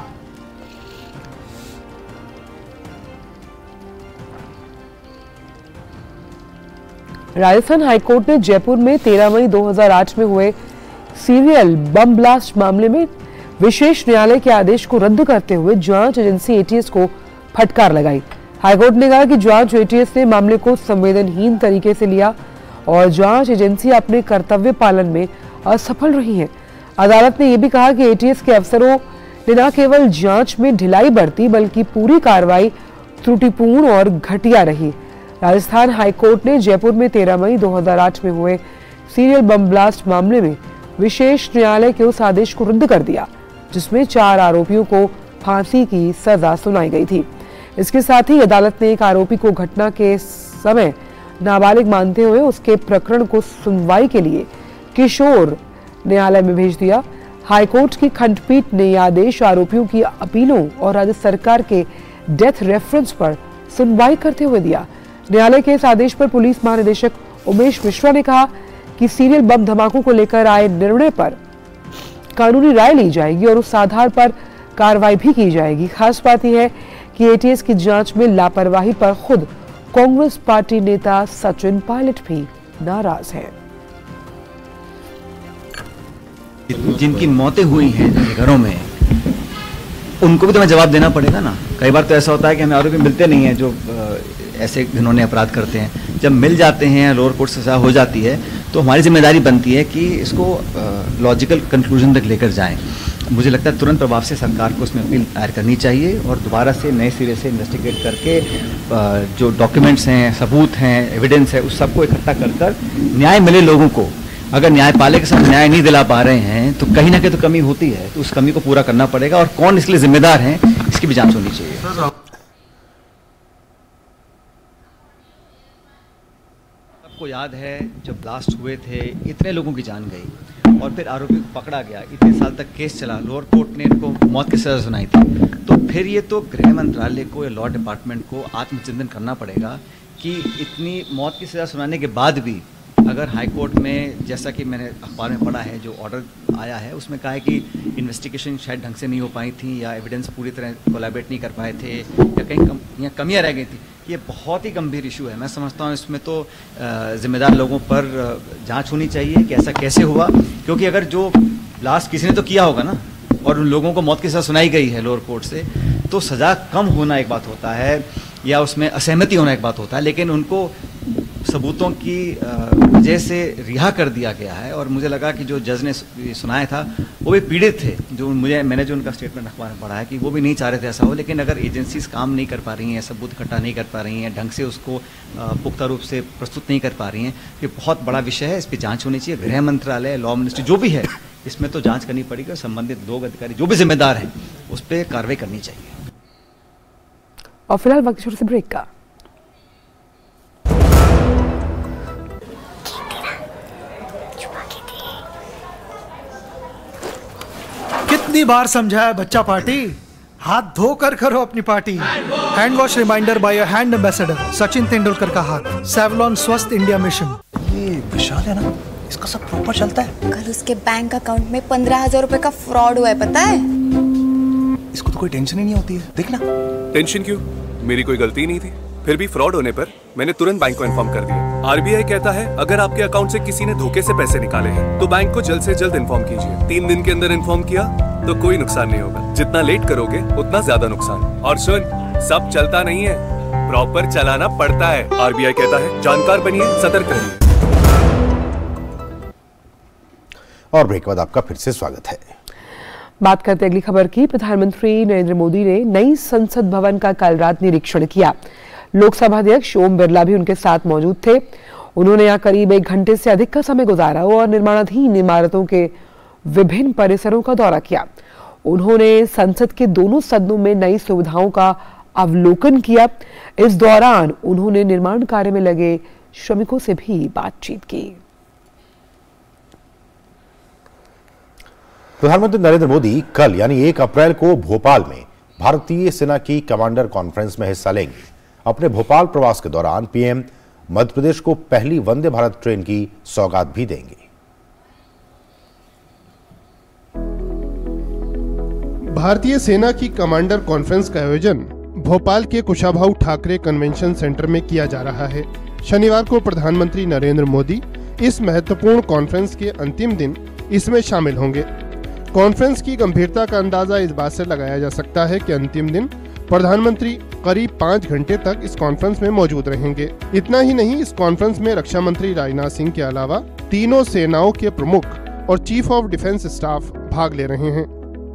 राजस्थान हाईकोर्ट ने जयपुर में 13 मई 2008 में हुए सीरियल बम ब्लास्ट मामले में विशेष न्यायालय के आदेश को रद्द करते हुए जांच एजेंसी ATS को फटकार लगाई। हाईकोर्ट ने कहा कि जांच ATS ने मामले को संवेदनहीन तरीके से लिया और जांच एजेंसी अपने कर्तव्य पालन में असफल रही है। अदालत ने यह भी कहा कि ATS के अफसरों ने न केवल जांच में ढिलाई बरती बल्कि पूरी कार्रवाई त्रुटिपूर्ण और घटिया रही। राजस्थान हाईकोर्ट ने जयपुर में 13 मई 2008 में हुए सीरियल बम ब्लास्ट मामले में विशेष न्यायालय के उस आदेश को रद्द कर दिया जिसमें 4 आरोपियों को फांसी की सजा सुनाई गई थी। इसके साथ ही अदालत ने एक आरोपी को घटना के समय नाबालिग मानते हुए उसके प्रकरण को सुनवाई के लिए किशोर न्यायालय में भेज दिया। हाईकोर्ट की खंडपीठ ने यह आदेश आरोपियों की अपीलों और राज्य सरकार के डेथ रेफरेंस पर सुनवाई करते हुए दिया। न्यायालय के इस आदेश पर पुलिस महानिदेशक उमेश मिश्रा ने कहा कि सीरियल बम धमाकों को लेकर आए निर्णय पर कानूनी राय ली जाएगी और उस आधार पर कार्रवाई भी की जाएगी। खास बात यह है कि ATS की जांच में लापरवाही पर खुद कांग्रेस पार्टी नेता सचिन पायलट भी नाराज हैं। जिनकी मौतें हुई हैं घरों में, उनको भी तो हमें जवाब देना पड़ेगा ना। कई बार तो ऐसा होता है कि हमें आरोपी मिलते नहीं हैं जो ऐसे जिन्होंने अपराध करते हैं। जब मिल जाते हैं, लोअर कोर्ट से सजा हो जाती है, तो हमारी जिम्मेदारी बनती है कि इसको लॉजिकल कंक्लूजन तक लेकर जाएं। मुझे लगता है तुरंत प्रभाव से सरकार को उसमें अपील दायर करनी चाहिए और दोबारा से नए सिरे से इन्वेस्टिगेट करके जो डॉक्यूमेंट्स हैं, सबूत हैं, एविडेंस है, उस सबको इकट्ठा कर न्याय मिले लोगों को। अगर न्यायपालिका के साथ न्याय नहीं दिला पा रहे हैं तो कहीं ना कहीं तो कमी होती है, तो उस कमी को पूरा करना पड़ेगा और कौन इसके लिए जिम्मेदार हैं इसकी भी जांच होनी चाहिए। आपको याद है जब ब्लास्ट हुए थे, इतने लोगों की जान गई और फिर आरोपी को पकड़ा गया, इतने साल तक केस चला, लोअर कोर्ट ने इनको मौत की सजा सुनाई थी। तो फिर ये तो गृह मंत्रालय को या लॉ डिपार्टमेंट को आत्मचिंतन करना पड़ेगा कि इतनी मौत की सजा सुनाने के बाद भी अगर हाई कोर्ट में, जैसा कि मैंने अखबार में पढ़ा है, जो ऑर्डर आया है उसमें कहा है कि इन्वेस्टिगेशन शायद ढंग से नहीं हो पाई थी या एविडेंस पूरी तरह कोलैबोरेट नहीं कर पाए थे या कहीं कमियां रह गई थी, ये बहुत ही गंभीर इशू है। मैं समझता हूँ इसमें तो जिम्मेदार लोगों पर जांच होनी चाहिए कि ऐसा कैसे हुआ, क्योंकि अगर जो ब्लास्ट किसी ने तो किया होगा ना और उन लोगों को मौत की सजा सुनाई गई है लोअर कोर्ट से, तो सज़ा कम होना एक बात होता है या उसमें असहमति होना एक बात होता है, लेकिन उनको सबूतों की वजह से रिहा कर दिया गया है। और मुझे लगा कि जो जज ने सुनाया था वो भी पीड़ित थे, जो मैंने जो उनका स्टेटमेंट अखबार में पढ़ा है कि वो भी नहीं चाह रहे थे ऐसा हो, लेकिन अगर एजेंसीज काम नहीं कर पा रही हैं, सबूत इकट्ठा नहीं कर पा रही हैं, ढंग से उसको पुख्ता रूप से प्रस्तुत नहीं कर पा रही हैं, ये बहुत बड़ा विषय है, इस पर जाँच होनी चाहिए। गृह मंत्रालय, लॉ मिनिस्ट्री जो भी है, इसमें तो जाँच करनी पड़ेगी और संबंधित लोग, अधिकारी जो भी जिम्मेदार हैं उस पर कार्रवाई करनी चाहिए। और फिलहाल वक्त छोटे से ब्रेक का। कितनी बार समझाया बच्चा पार्टी, हाथ धोकर करो अपनी party. Hand wash reminder by hand ambassador Sachin Tendulkar का हाथ, सेवलॉन स्वस्थ इंडिया मिशन। ये विशाल है ना, इसका सब प्रॉपर चलता है। कल उसके बैंक अकाउंट में 15,000 रुपए का फ्रॉड हुआ है, पता है? इसको तो कोई टेंशन ही नहीं होती है, देखना। टेंशन क्यों? मेरी कोई गलती नहीं थी। फिर भी फ्रॉड होने पर मैंने तुरंत बैंक को इन्फॉर्म कर दिया। आरबीआई कहता है अगर आपके अकाउंट से किसी ने धोखे से पैसे निकाले हैं तो बैंक को जल्द से जल्द इन्फॉर्म कीजिए। 3 दिन के अंदर इन्फॉर्म किया तो कोई नुकसान नहीं होगा। जितना लेट करोगे उतना ज्यादा नुकसान। और सुन, सब चलता नहीं है, प्रॉपर चलाना पड़ता है। RBI कहता है जानकार बनिए, सतर्क रहिए। और ब्रेक के बाद आपका फिर से स्वागत है। बात करते हैं अगली खबर की। प्रधानमंत्री नरेंद्र मोदी ने नई संसद भवन का कल रात निरीक्षण किया। लोकसभा अध्यक्ष ओम बिरला भी उनके साथ मौजूद थे। उन्होंने यहाँ करीब 1 घंटे से अधिक का समय गुजारा और निर्माणाधीन इमारतों के विभिन्न परिसरों का दौरा किया। उन्होंने संसद के दोनों सदनों में नई सुविधाओं का अवलोकन किया। इस दौरान उन्होंने निर्माण कार्य में लगे श्रमिकों से भी बातचीत की। प्रधानमंत्री नरेंद्र मोदी कल यानी 1 अप्रैल को भोपाल में भारतीय सेना की कमांडर कॉन्फ्रेंस में हिस्सा लेंगे। अपने भोपाल प्रवास के दौरान पीएम मध्य प्रदेश को पहली वंदे भारत ट्रेन की सौगात भी देंगे। भारतीय सेना की कमांडर कॉन्फ्रेंस का आयोजन भोपाल के कुशाभाऊ ठाकरे कन्वेंशन सेंटर में किया जा रहा है। शनिवार को प्रधानमंत्री नरेंद्र मोदी इस महत्वपूर्ण कॉन्फ्रेंस के अंतिम दिन इसमें शामिल होंगे। कॉन्फ्रेंस की गंभीरता का अंदाजा इस बात से लगाया जा सकता है कि अंतिम दिन प्रधानमंत्री करीब 5 घंटे तक इस कॉन्फ्रेंस में मौजूद रहेंगे। इतना ही नहीं, इस कॉन्फ्रेंस में रक्षा मंत्री राजनाथ सिंह के अलावा तीनों सेनाओं के प्रमुख और चीफ ऑफ डिफेंस स्टाफ भाग ले रहे हैं।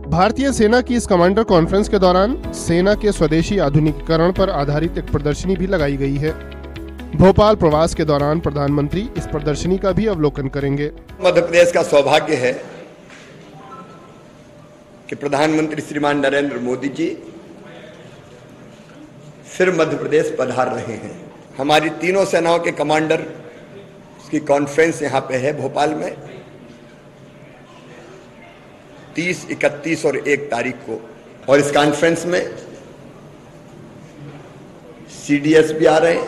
भारतीय सेना की इस कमांडर कॉन्फ्रेंस के दौरान सेना के स्वदेशी आधुनिकीकरण पर आधारित एक प्रदर्शनी भी लगाई गई है। भोपाल प्रवास के दौरान प्रधानमंत्री इस प्रदर्शनी का भी अवलोकन करेंगे। मध्य प्रदेश का सौभाग्य है कि प्रधानमंत्री श्रीमान नरेंद्र मोदी जी फिर मध्य प्रदेश पधार रहे हैं। हमारी तीनों सेनाओं के कमांडर की कॉन्फ्रेंस यहाँ पे है भोपाल में 30, 31 और 1 तारीख को। और इस कॉन्फ्रेंस में CDS भी आ रहे हैं,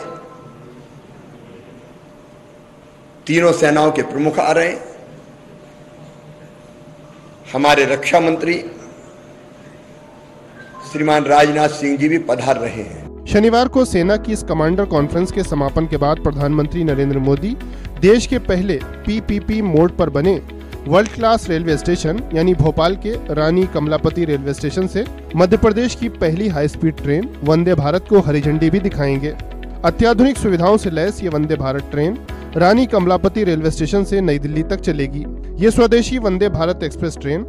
तीनों सेनाओं के प्रमुख आ रहे हैं, हमारे रक्षा मंत्री श्रीमान राजनाथ सिंह जी भी पधार रहे हैं। शनिवार को सेना की इस कमांडर कॉन्फ्रेंस के समापन के बाद प्रधानमंत्री नरेंद्र मोदी देश के पहले PPP मोड पर बने वर्ल्ड क्लास रेलवे स्टेशन यानी भोपाल के रानी कमलापति रेलवे स्टेशन से मध्य प्रदेश की पहली high speed train Vande Bharat को हरी झंडी भी दिखाएंगे। अत्याधुनिक सुविधाओं से लैस ये वंदे भारत ट्रेन रानी कमलापति रेलवे स्टेशन से नई दिल्ली तक चलेगी। ये स्वदेशी वंदे भारत एक्सप्रेस ट्रेन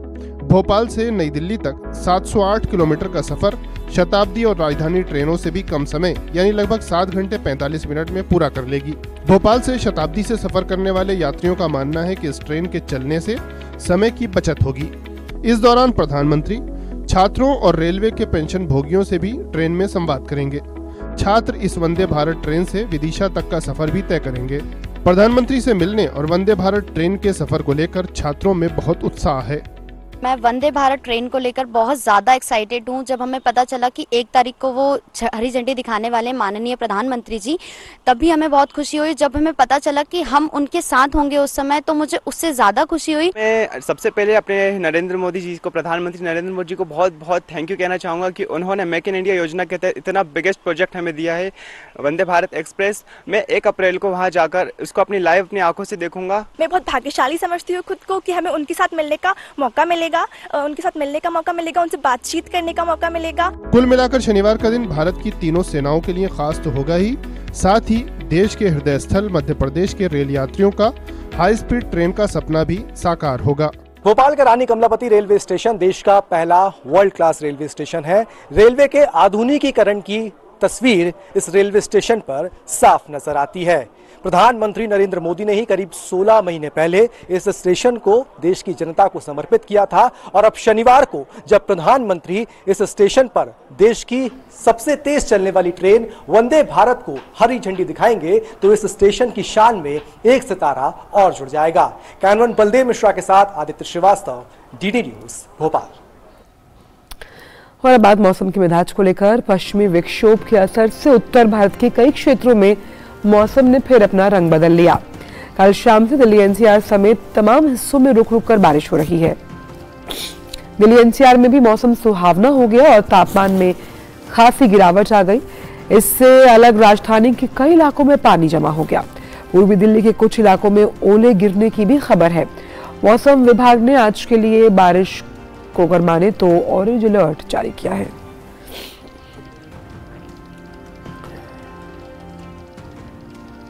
भोपाल से नई दिल्ली तक 708 किलोमीटर का सफर शताब्दी और राजधानी ट्रेनों से भी कम समय यानी लगभग 7 घंटे 45 मिनट में पूरा कर लेगी। भोपाल से शताब्दी से सफर करने वाले यात्रियों का मानना है कि इस ट्रेन के चलने से समय की बचत होगी। इस दौरान प्रधानमंत्री छात्रों और रेलवे के पेंशन भोगियों से भी ट्रेन में संवाद करेंगे। छात्र इस वंदे भारत ट्रेन से विदिशा तक का सफर भी तय करेंगे। प्रधानमंत्री से मिलने और वंदे भारत ट्रेन के सफर को लेकर छात्रों में बहुत उत्साह है। मैं वंदे भारत ट्रेन को लेकर बहुत ज़्यादा एक्साइटेड हूँ। जब हमें पता चला कि 1 तारीख को वो हरी झंडी दिखाने वाले माननीय प्रधानमंत्री जी, तभी हमें बहुत खुशी हुई। जब हमें पता चला कि हम उनके साथ होंगे उस समय, तो मुझे उससे ज़्यादा खुशी हुई। मैं सबसे पहले अपने नरेंद्र मोदी जी को, प्रधानमंत्री नरेंद्र मोदी जी को बहुत बहुत थैंक यू कहना चाहूँगा कि उन्होंने मेक इन इंडिया योजना के तहत इतना बिगेस्ट प्रोजेक्ट हमें दिया है वंदे भारत एक्सप्रेस। मैं 1 अप्रैल को वहाँ जाकर उसको अपनी लाइव अपनी आंखों से देखूंगा। मैं बहुत भाग्यशाली समझती हूँ खुद को कि हमें उनके साथ मिलने का मौका मिलेगा, उनसे बातचीत करने का मौका मिलेगा। कुल मिलाकर शनिवार का दिन भारत की तीनों सेनाओं के लिए खास तो होगा ही, साथ ही देश के हृदय स्थल मध्य प्रदेश के रेल यात्रियों का हाई स्पीड ट्रेन का सपना भी साकार होगा। भोपाल का रानी कमलापति रेलवे स्टेशन देश का पहला वर्ल्ड क्लास रेलवे स्टेशन है। रेलवे के आधुनिकीकरण की तस्वीर इस रेलवे स्टेशन पर साफ नजर आती है। प्रधानमंत्री नरेंद्र मोदी ने ही करीब 16 महीने पहले इस स्टेशन को देश की जनता को समर्पित किया था और अब शनिवार को जब प्रधानमंत्री इस स्टेशन पर देश की सबसे तेज चलने वाली ट्रेन वंदे भारत को हरी झंडी दिखाएंगे तो इस स्टेशन की शान में एक सितारा और जुड़ जाएगा। कैमरामैन बलदेव मिश्रा के साथ आदित्य श्रीवास्तव, DD न्यूज भोपाल। और अब बात मौसम के मिजाज को लेकर। पश्चिमी विक्षोभ के असर से उत्तर भारत के कई क्षेत्रों में मौसम ने फिर अपना रंग बदल लिया। कल शाम से दिल्ली NCR समेत तमाम हिस्सों में रुक रुक कर बारिश हो रही है। दिल्ली NCR में भी मौसम सुहावना हो गया और तापमान में खासी गिरावट आ गई। इससे अलग राजधानी के कई इलाकों में पानी जमा हो गया। पूर्वी दिल्ली के कुछ इलाकों में ओले गिरने की भी खबर है। मौसम विभाग ने आज के लिए बारिश को अगर माने तो ऑरेंज अलर्ट जारी किया है।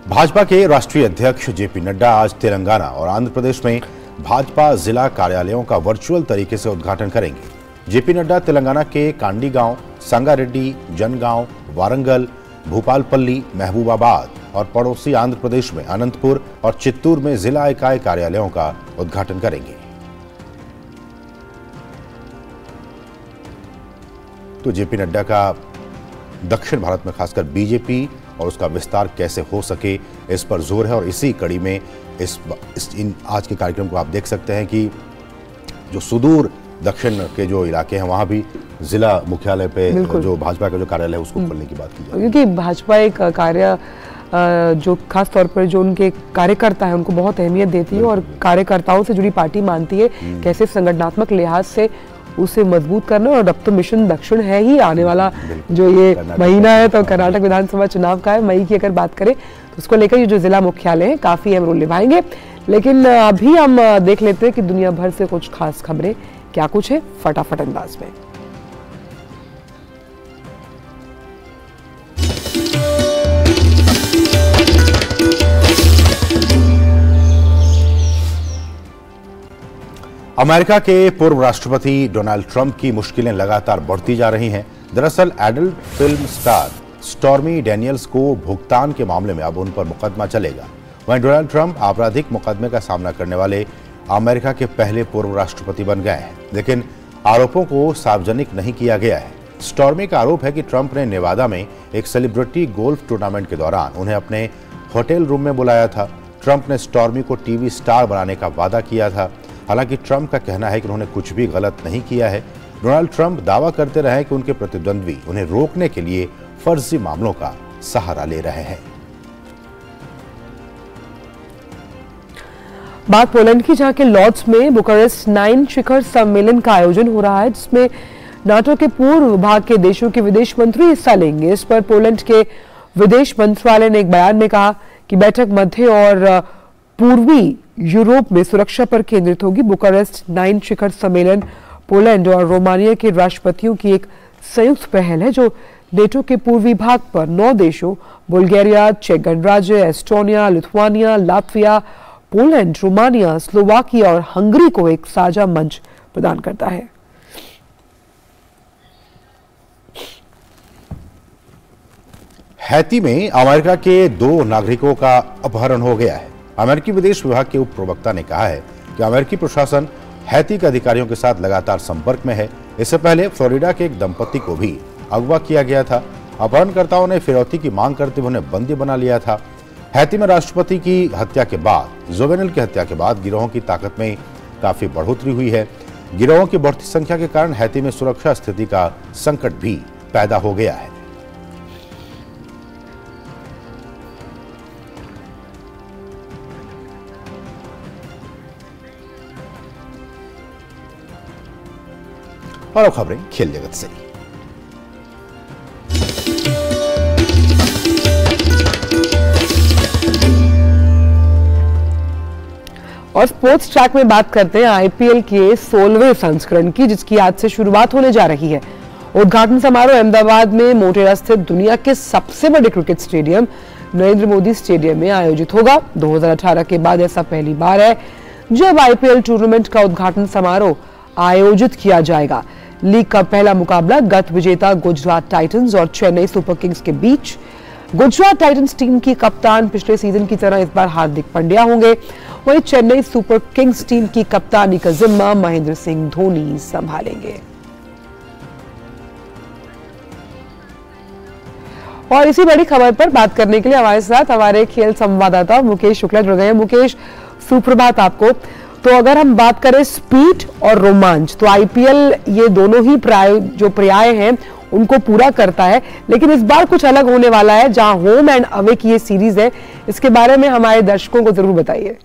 भाजपा के राष्ट्रीय अध्यक्ष जेपी नड्डा आज तेलंगाना और आंध्र प्रदेश में भाजपा जिला कार्यालयों का वर्चुअल तरीके से उद्घाटन करेंगे। जेपी नड्डा तेलंगाना के कांडी गांव, संगारेड्डी, जनगांव, वारंगल, भूपालपल्ली, महबूबाबाद और पड़ोसी आंध्र प्रदेश में अनंतपुर और चित्तूर में जिला इकाई कार्यालयों का उद्घाटन करेंगे। तो जेपी नड्डा का दक्षिण भारत में खासकर बीजेपी और उसका विस्तार कैसे हो सके इस पर जोर है और इसी कड़ी में आज के कार्यक्रम को आप देख सकते हैं कि जो सुदूर दक्षिण के जो इलाके हैं वहां भी जिला मुख्यालय पे जो भाजपा का जो कार्यालय है उसको खोलने की बात की जाए, क्योंकि भाजपा एक कार्य जो खास तौर पर जो उनके कार्यकर्ता है उनको बहुत अहमियत देती है और कार्यकर्ताओं से जुड़ी पार्टी मानती है कैसे संगठनात्मक लिहाज से उसे मजबूत करना। और अब तो मिशन दक्षिण है ही, आने वाला जो ये महीना है तो कर्नाटक विधानसभा चुनाव का है, मई की अगर बात करें तो उसको लेकर ये जो जिला मुख्यालय है काफी अहम रोल निभाएंगे। लेकिन अभी हम देख लेते हैं कि दुनिया भर से कुछ खास खबरें क्या कुछ है फटाफट अंदाज में। अमेरिका के पूर्व राष्ट्रपति डोनाल्ड ट्रंप की मुश्किलें लगातार बढ़ती जा रही हैं। दरअसल adult film star stormy Daniels को भुगतान के मामले में अब उन पर मुकदमा चलेगा। वहीं डोनाल्ड ट्रंप आपराधिक मुकदमे का सामना करने वाले अमेरिका के पहले पूर्व राष्ट्रपति बन गए हैं, लेकिन आरोपों को सार्वजनिक नहीं किया गया है। स्टॉर्मी का आरोप है कि ट्रंप ने नेवादा में एक सेलिब्रिटी गोल्फ टूर्नामेंट के दौरान उन्हें अपने होटल रूम में बुलाया था। ट्रंप ने स्टॉर्मी को टीवी स्टार बनाने का वादा किया था। हालांकि ट्रंप का कहना है कि उन्होंने कुछ भी गलत नहीं किया है। डोनाल्ड ट्रंप दावा करते रहे कि उनके प्रतिद्वंद्वी उन्हें रोकने के लिए फर्जी मामलों का सहारा ले रहे हैं। बात पोलैंड की, जहां के लॉर्ड्स में बुखारेस्ट 9 शिखर सम्मेलन का आयोजन हो रहा है, जिसमें नाटो के पूर्व भाग के देशों के विदेश मंत्री हिस्सा लेंगे। इस पर पोलैंड के विदेश मंत्रालय ने एक बयान में कहा कि बैठक मध्य और पूर्वी यूरोप में सुरक्षा पर केंद्रित होगी। बुखारेस्ट 9 शिखर सम्मेलन पोलैंड और रोमानिया के राष्ट्रपतियों की एक संयुक्त पहल है जो नेटो के पूर्वी भाग पर 9 देशों बुल्गारिया, चेक गणराज्य, Estonia, Lithuania, Latvia, Poland, Romania, Slovakia और हंगरी को एक साझा मंच प्रदान करता है। हैती में अमेरिका के 2 नागरिकों का अपहरण हो गया है। अमेरिकी विदेश विभाग के उप प्रवक्ता ने कहा है कि अमेरिकी प्रशासन हैती के अधिकारियों के साथ लगातार संपर्क में है। इससे पहले फ्लोरिडा के एक दंपति को भी अगवा किया गया था। अपहरणकर्ताओं ने फिरौती की मांग करते हुए उन्हें बंदी बना लिया था। हैती में राष्ट्रपति की हत्या के बाद, जोवेनेल की हत्या के बाद गिरोहों की ताकत में काफी बढ़ोतरी हुई है। गिरोहों की बढ़ती संख्या के कारण हैती में सुरक्षा स्थिति का संकट भी पैदा हो गया है। और खबरें खेल जगत से। और स्पोर्ट्स ट्रैक में बात करते हैं आईपीएल के 16वें संस्करण की, जिसकी आज से शुरुआत होने जा रही है। उद्घाटन समारोह अहमदाबाद में मोटेरा स्थित दुनिया के सबसे बड़े cricket stadium Narendra Modi stadium में आयोजित होगा। 2018 के बाद ऐसा पहली बार है जब आईपीएल टूर्नामेंट का उद्घाटन समारोह आयोजित किया जाएगा। लीग का पहला मुकाबला गत विजेता गुजरात टाइटंस और चेन्नई सुपर किंग्स के बीच। गुजरात टाइटंस टीम की कप्तान पिछले सीजन की तरह इस बार हार्दिक पांड्या होंगे। वहीं चेन्नई सुपर किंग्स टीम की कप्तानी का जिम्मा महेंद्र सिंह धोनी संभालेंगे। और इसी बड़ी खबर पर बात करने के लिए हमारे साथ हमारे खेल संवाददाता मुकेश शुक्ला जुड़ गए हैं। मुकेश, सुप्रभात आपको। तो अगर हम बात करें स्पीड और रोमांच, तो आईपीएल ये दोनों ही पर्याय हैं उनको पूरा करता है, लेकिन इस बार कुछ अलग होने वाला है जहां होम एंड अवे की ये सीरीज है। इसके बारे में हमारे दर्शकों को जरूर बताइए।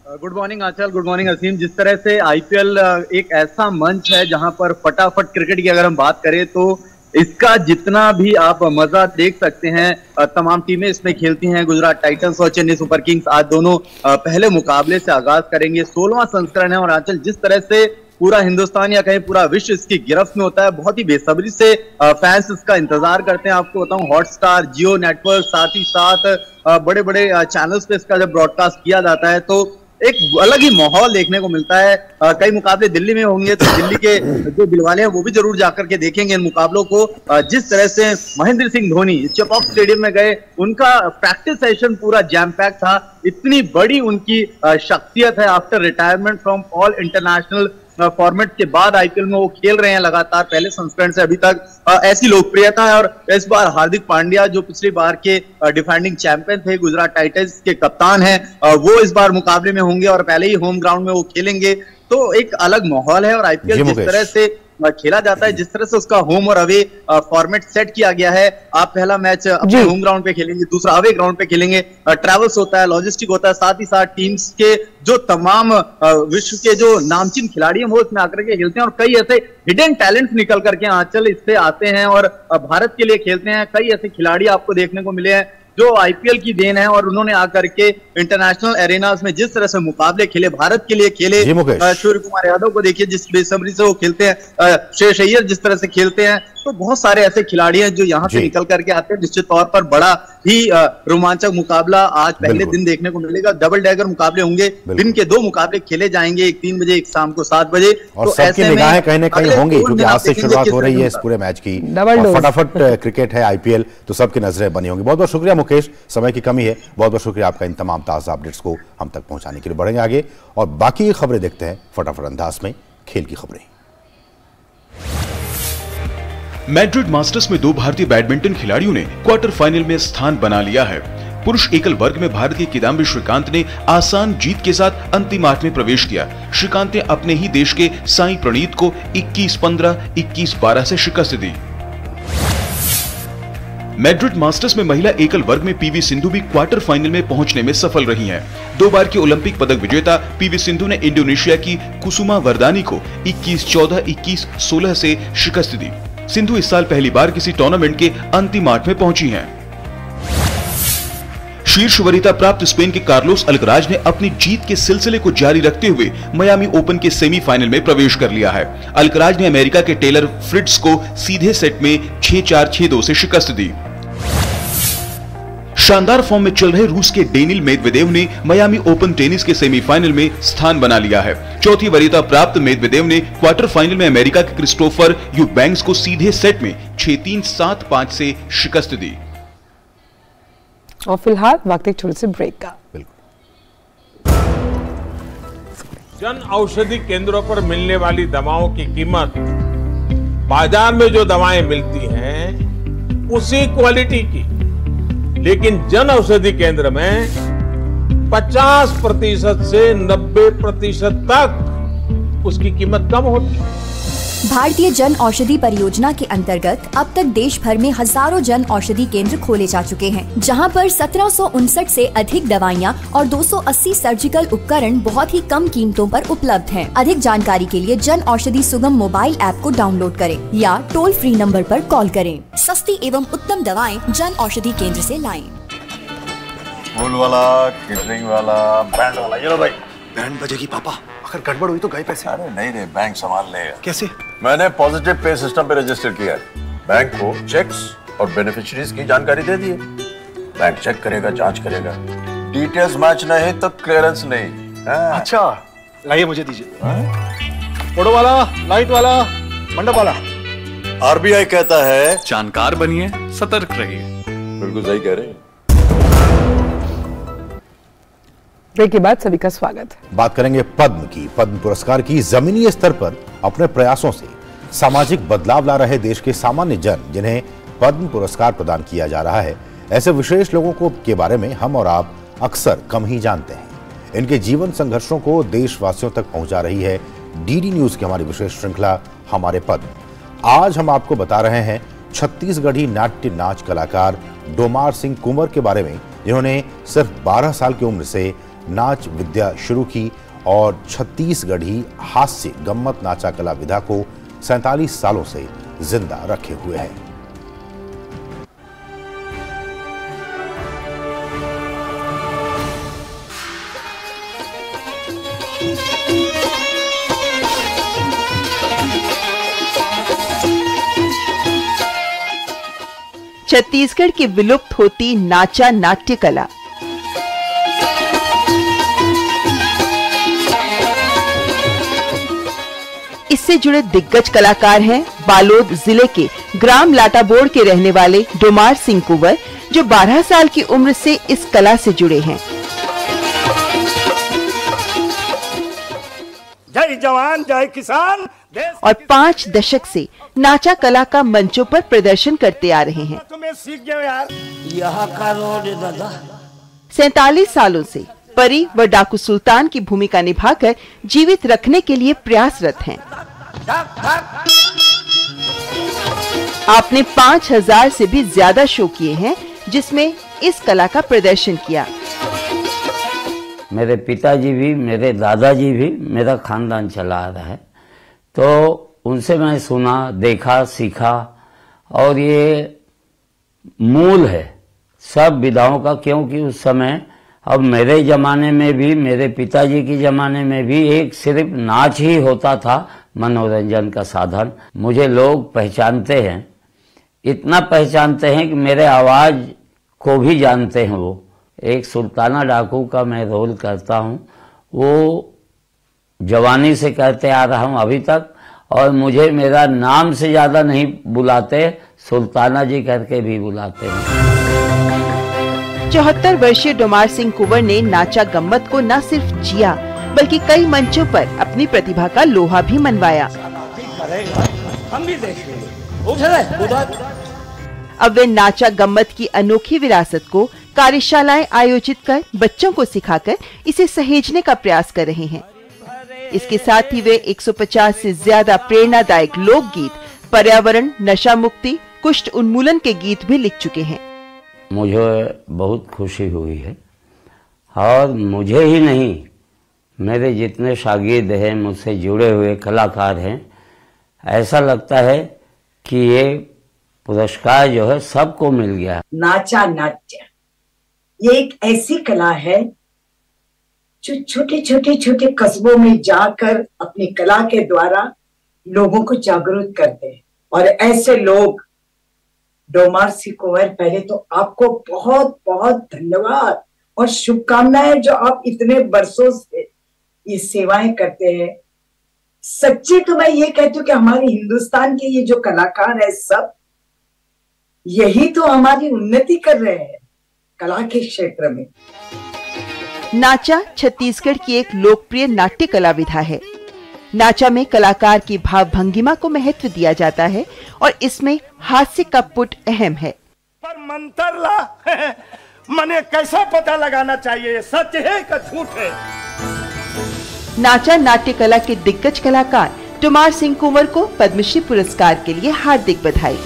गुड मॉर्निंग आंचल, गुड मॉर्निंग असीम। जिस तरह से आईपीएल एक ऐसा मंच है जहां पर फटाफट क्रिकेट की अगर हम बात करें तो इसका जितना भी आप मजा देख सकते हैं, तमाम टीमें इसमें खेलती हैं। गुजरात टाइटंस और चेन्नई सुपर किंग्स आज दोनों पहले मुकाबले से आगाज करेंगे। 16वां संस्करण है और आंचल जिस तरह से पूरा हिंदुस्तान या कहीं पूरा विश्व इसकी गिरफ्त में होता है। बहुत ही बेसब्री से फैंस इसका इंतजार करते हैं। आपको बताऊं, हॉटस्टार, जियो नेटवर्क, साथ ही साथ बड़े बड़े चैनल्स पे इसका जब ब्रॉडकास्ट किया जाता है तो एक अलग ही माहौल देखने को मिलता है। कई मुकाबले दिल्ली में होंगे तो दिल्ली के जो दिलवाले हैं वो भी जरूर जाकर के देखेंगे इन मुकाबलों को। जिस तरह से महेंद्र सिंह धोनी चेपॉक स्टेडियम में गए, उनका प्रैक्टिस सेशन पूरा जैम पैक था। इतनी बड़ी उनकी शख्सियत है। After retirement from all international format के बाद आईपीएल में वो खेल रहे हैं लगातार, पहले संस्करण से अभी तक ऐसी लोकप्रियता है। और इस बार हार्दिक पांड्या जो पिछली बार के डिफेंडिंग चैंपियन थे, गुजरात टाइटंस के कप्तान हैं, वो इस बार मुकाबले में होंगे और पहले ही होम ग्राउंड में वो खेलेंगे। तो एक अलग माहौल है। और आईपीएल जिस तरह से खेला जाता है, जिस तरह से उसका होम और अवे फॉर्मेट सेट किया गया है, आप पहला मैच अपने होम ग्राउंड पे खेलेंगे, दूसरा अवे ग्राउंड पे खेलेंगे, ट्रैवल्स होता है, लॉजिस्टिक होता है, साथ ही साथ टीम्स के जो तमाम विश्व के जो नामचीन खिलाड़ी हैं वो इसमें आकर के खेलते हैं। और कई ऐसे हिडन टैलेंट्स निकल करके आंचल इससे आते हैं और भारत के लिए खेलते हैं। कई ऐसे खिलाड़ी आपको देखने को मिले हैं जो आईपीएल की देन है और उन्होंने आकर के इंटरनेशनल एरेनास में जिस तरह से मुकाबले खेले, भारत के लिए खेले। सूर्य कुमार यादव को देखिए जिस बेसब्री से वो खेलते हैं, श्रेयस अय्यर जिस तरह से खेलते हैं। तो बहुत सारे ऐसे खिलाड़ी हैं जो यहाँ से निकल करके आते हैं। निश्चित तौर पर बड़ा ही रोमांचक मुकाबला आज पहले दिन देखने को मिलेगा। डबल डैगर मुकाबले होंगे, दिन के 2 मुकाबले खेले जाएंगे, एक 3 बजे, एक शाम को 7 बजे। और सबकी निगाहें कहीं ना कहीं होंगी क्योंकि आज से शुरुआत हो रही है इस पूरे मैच की। फटाफट क्रिकेट है, आईपीएल, तो सबकी नजरें बनी होंगी। बहुत बहुत शुक्रिया मुकेश, समय की कमी है। बहुत बहुत शुक्रिया आपका इन तमाम ताजा अपडेट्स को हम तक पहुंचाने के लिए। बढ़ेंगे आगे और बाकी खबरें देखते हैं फटाफट अंदाज में, खेल की खबरें। मैड्रिड मास्टर्स में 2 भारतीय बैडमिंटन खिलाड़ियों ने क्वार्टर फाइनल में स्थान बना लिया है। पुरुष एकल वर्ग में भारत के किदाम्बी श्रीकांत ने आसान जीत के साथ अंतिम 8 में प्रवेश किया। श्रीकांत ने अपने ही देश के साई प्रणीत को 21-15, 21-12 से शिकस्त दी। मैड्रिड मास्टर्स में महिला एकल वर्ग में पीवी सिंधु भी क्वार्टर फाइनल में पहुंचने में सफल रही हैं। 2 बार की ओलंपिक पदक विजेता पीवी सिंधु ने इंडोनेशिया की कुसुमा वरदानी को 21-14, 21-16 से शिकस्त दी। सिंधु इस साल पहली बार किसी टूर्नामेंट के अंतिम 8 में पहुंची हैं। शीर्ष वरीयता प्राप्त स्पेन के कार्लोस अल्कराज ने अपनी जीत के सिलसिले को जारी रखते हुए मियामी ओपन के सेमीफाइनल में प्रवेश कर लिया है। अल्कराज ने अमेरिका के टेलर फ्रिट्ज को सीधे सेट में 6-4, 6-2 से शिकस्त दी। शानदार फॉर्म में चल रहे रूस के डेनिल मेदवेदेव ने मियामी ओपन टेनिस के सेमीफाइनल में स्थान बना लिया है। चौथी वरीयता प्राप्त मेदवेदेव ने क्वार्टर फाइनल में अमेरिका के क्रिस्टोफर यूबैंक्स को सीधे सेट में 6-3, 7-5 से शिकस्त दी। और फिलहाल वक्त एक छोटे से ब्रेक का। जन औषधि केंद्रों पर मिलने वाली दवाओं की कीमत बाजार में जो दवाएं मिलती हैं उसी क्वालिटी की, लेकिन जन औषधि केंद्र में 50% से 90% तक उसकी कीमत कम होती है। भारतीय जन औषधि परियोजना के अंतर्गत अब तक देश भर में हजारों जन औषधि केंद्र खोले जा चुके हैं, जहां पर 1759 से अधिक दवाइयां और 280 सर्जिकल उपकरण बहुत ही कम कीमतों पर उपलब्ध हैं। अधिक जानकारी के लिए जन औषधि सुगम मोबाइल ऐप को डाउनलोड करें या टोल फ्री नंबर पर कॉल करें। सस्ती एवं उत्तम दवाएं जन औषधि केंद्र से लाएं। फूल वाला, केटरिंग वाला, बैंड वाला, ये लो भाई। बैंड बजेगी पापा, अगर गड़बड़ हुई तो गए पैसे। अरे नहीं रे, बैंक संभाल लेगा। कैसे? मैंने पॉजिटिव पे सिस्टम पे रजिस्टर किया है। बैंक को चेक्स और बेनिफिशियरीज की जानकारी दे दी है। बैंक चेक करेगा, जांच करेगा, डिटेल्स मैच नहीं तो क्लियरेंस नहीं। अच्छा, लाइए मुझे दीजिए। फोटो वाला, लाइट वाला, मंडप वाला। आरबीआई कहता है जानकार बनिए, सतर्क रहिए। बिल्कुल सही कह रहे हैं। ब्रेक के बाद सभी का स्वागत। बात करेंगे पद्म की। पद्म पुरस्कार की जमीनी स्तर पर अपने प्रयासों से सामाजिक बदलाव ला रहे देश के सामान्य जन, जिन्हें पद्म पुरस्कार प्रदान किया जा रहा है, ऐसे विशेष लोगों के बारे में हम और आप अक्सर कम ही जानते हैं। इनके जीवन संघर्षों को देशवासियों तक पहुंचा रही है डीडी न्यूज की हमारी विशेष श्रृंखला हमारे पद्म। आज हम आपको बता रहे हैं छत्तीसगढ़ी नाट्य नाच कलाकार डोमार सिंह कुंवर के बारे में, जिन्होंने सिर्फ 12 साल की उम्र से नाच विद्या शुरू की और छत्तीसगढ़ी हास्य गम्मत नाचा कला विधा को 47 सालों से जिंदा रखे हुए हैं। छत्तीसगढ़ की विलुप्त होती नाचा नाट्य कला। इससे जुड़े दिग्गज कलाकार हैं बालोद जिले के ग्राम लाटाबोड़ के रहने वाले डोमार सिंह कुंवर, जो 12 साल की उम्र से इस कला से जुड़े हैं। जय जवान जय किसान। और 5 दशक से नाचा कला का मंचों पर प्रदर्शन करते आ रहे हैं। तुम्हें सीख गए यार। यहाँ का रोड दादा 47 सालों से परी व डाकू सुल्तान की भूमिका निभाकर जीवित रखने के लिए प्रयासरत हैं। आपने 5000 से भी ज्यादा शो किए हैं, जिसमें इस कला का प्रदर्शन किया। मेरे पिताजी भी, मेरे दादाजी भी मेरा खानदान चला आ रहा है, तो उनसे मैं सुना, देखा, सीखा, और ये मूल है सब विधाओं का। क्योंकि उस समय, अब मेरे जमाने में भी, मेरे पिताजी के जमाने में भी एक सिर्फ नाच ही होता था मनोरंजन का साधन। मुझे लोग पहचानते हैं, इतना पहचानते हैं कि मेरे आवाज को भी जानते हैं। वो एक सुल्ताना डाकू का मैं रोल करता हूँ, वो जवानी से करते आ रहा हूँ अभी तक, और मुझे मेरा नाम से ज्यादा नहीं बुलाते, सुल्ताना जी करके भी बुलाते हैं। 74 वर्षीय डोमार सिंह कुंवर ने नाचा गम्मत को न सिर्फ जिया, बल्कि कई मंचों पर अपनी प्रतिभा का लोहा भी मनवाया। हम भी देखेंगे। अब वे नाचा गम्मत की अनोखी विरासत को कार्यशालाएं आयोजित कर बच्चों को सिखाकर इसे सहेजने का प्रयास कर रहे हैं। इसके साथ ही वे 150 से ज्यादा प्रेरणादायक लोकगीत, पर्यावरण, नशा मुक्ति, कुष्ठ उन्मूलन के गीत भी लिख चुके हैं। मुझे बहुत खुशी हुई है, और मुझे ही नहीं, मेरे जितने शागिर्द हैं, मुझसे जुड़े हुए कलाकार हैं, ऐसा लगता है कि ये पुरस्कार जो है सबको मिल गया। नाचा नाट्य ये एक ऐसी कला है जो छोटे छोटे कस्बों में जाकर अपनी कला के द्वारा लोगों को जागरूक करते हैं। और ऐसे लोग, डोमार सिंह कुंवर, पहले तो आपको बहुत बहुत धन्यवाद और शुभकामनाएं, जो आप इतने बरसों से ये सेवाएं करते हैं। सच्चे तो मैं ये कहती हूँ कि हमारे हिंदुस्तान के ये जो कलाकार है, सब यही तो हमारी उन्नति कर रहे हैं कला के क्षेत्र में। नाचा छत्तीसगढ़ की एक लोकप्रिय नाट्य कला विधा है। नाचा में कलाकार की भाव भंगिमा को महत्व दिया जाता है, और इसमें हास्य का पुट अहम है। पर मंत्र ला मने कैसा पता लगाना चाहिए सच है कि झूठ है। नाचा नाट्य कला के दिग्गज कलाकार डोमार सिंह कुंवर को पद्मश्री पुरस्कार के लिए हार्दिक बधाई।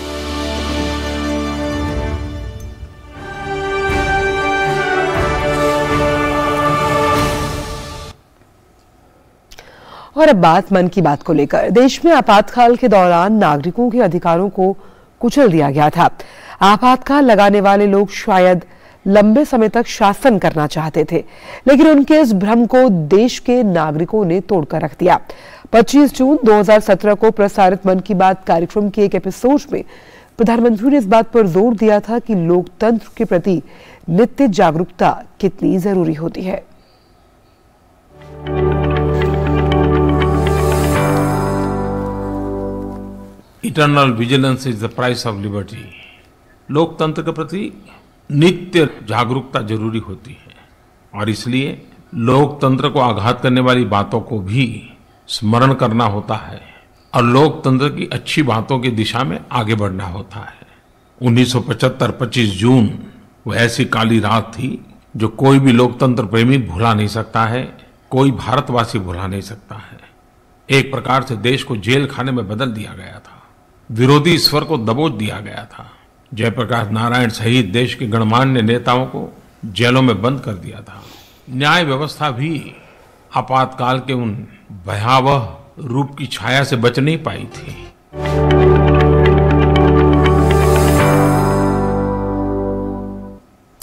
और अब बात मन की बात को लेकर। देश में आपातकाल के दौरान नागरिकों के अधिकारों को कुचल दिया गया था। आपातकाल लगाने वाले लोग शायद लंबे समय तक शासन करना चाहते थे, लेकिन उनके इस भ्रम को देश के नागरिकों ने तोड़कर रख दिया। 25 जून 2017 को प्रसारित मन की बात कार्यक्रम के एक एपिसोड में प्रधानमंत्री ने इस बात पर जोर दिया था कि लोकतंत्र के प्रति नित्य जागरूकता कितनी जरूरी होती है। Eternal vigilance is the price of liberty. लोकतंत्र के प्रति नित्य जागरूकता जरूरी होती है, और इसलिए लोकतंत्र को आघात करने वाली बातों को भी स्मरण करना होता है, और लोकतंत्र की अच्छी बातों की दिशा में आगे बढ़ना होता है। 1975 25 जून वो ऐसी काली रात थी जो कोई भी लोकतंत्र प्रेमी भुला नहीं सकता है, कोई भारतवासी भुला नहीं सकता है। एक प्रकार से देश को जेल खाने में बदल दिया गया था, विरोधी स्वर को दबोच दिया गया था। जयप्रकाश नारायण सहित देश के गणमान्य नेताओं को जेलों में बंद कर दिया था। न्याय व्यवस्था भी आपातकाल के उन भयावह रूप की छाया से बच नहीं पाई थी।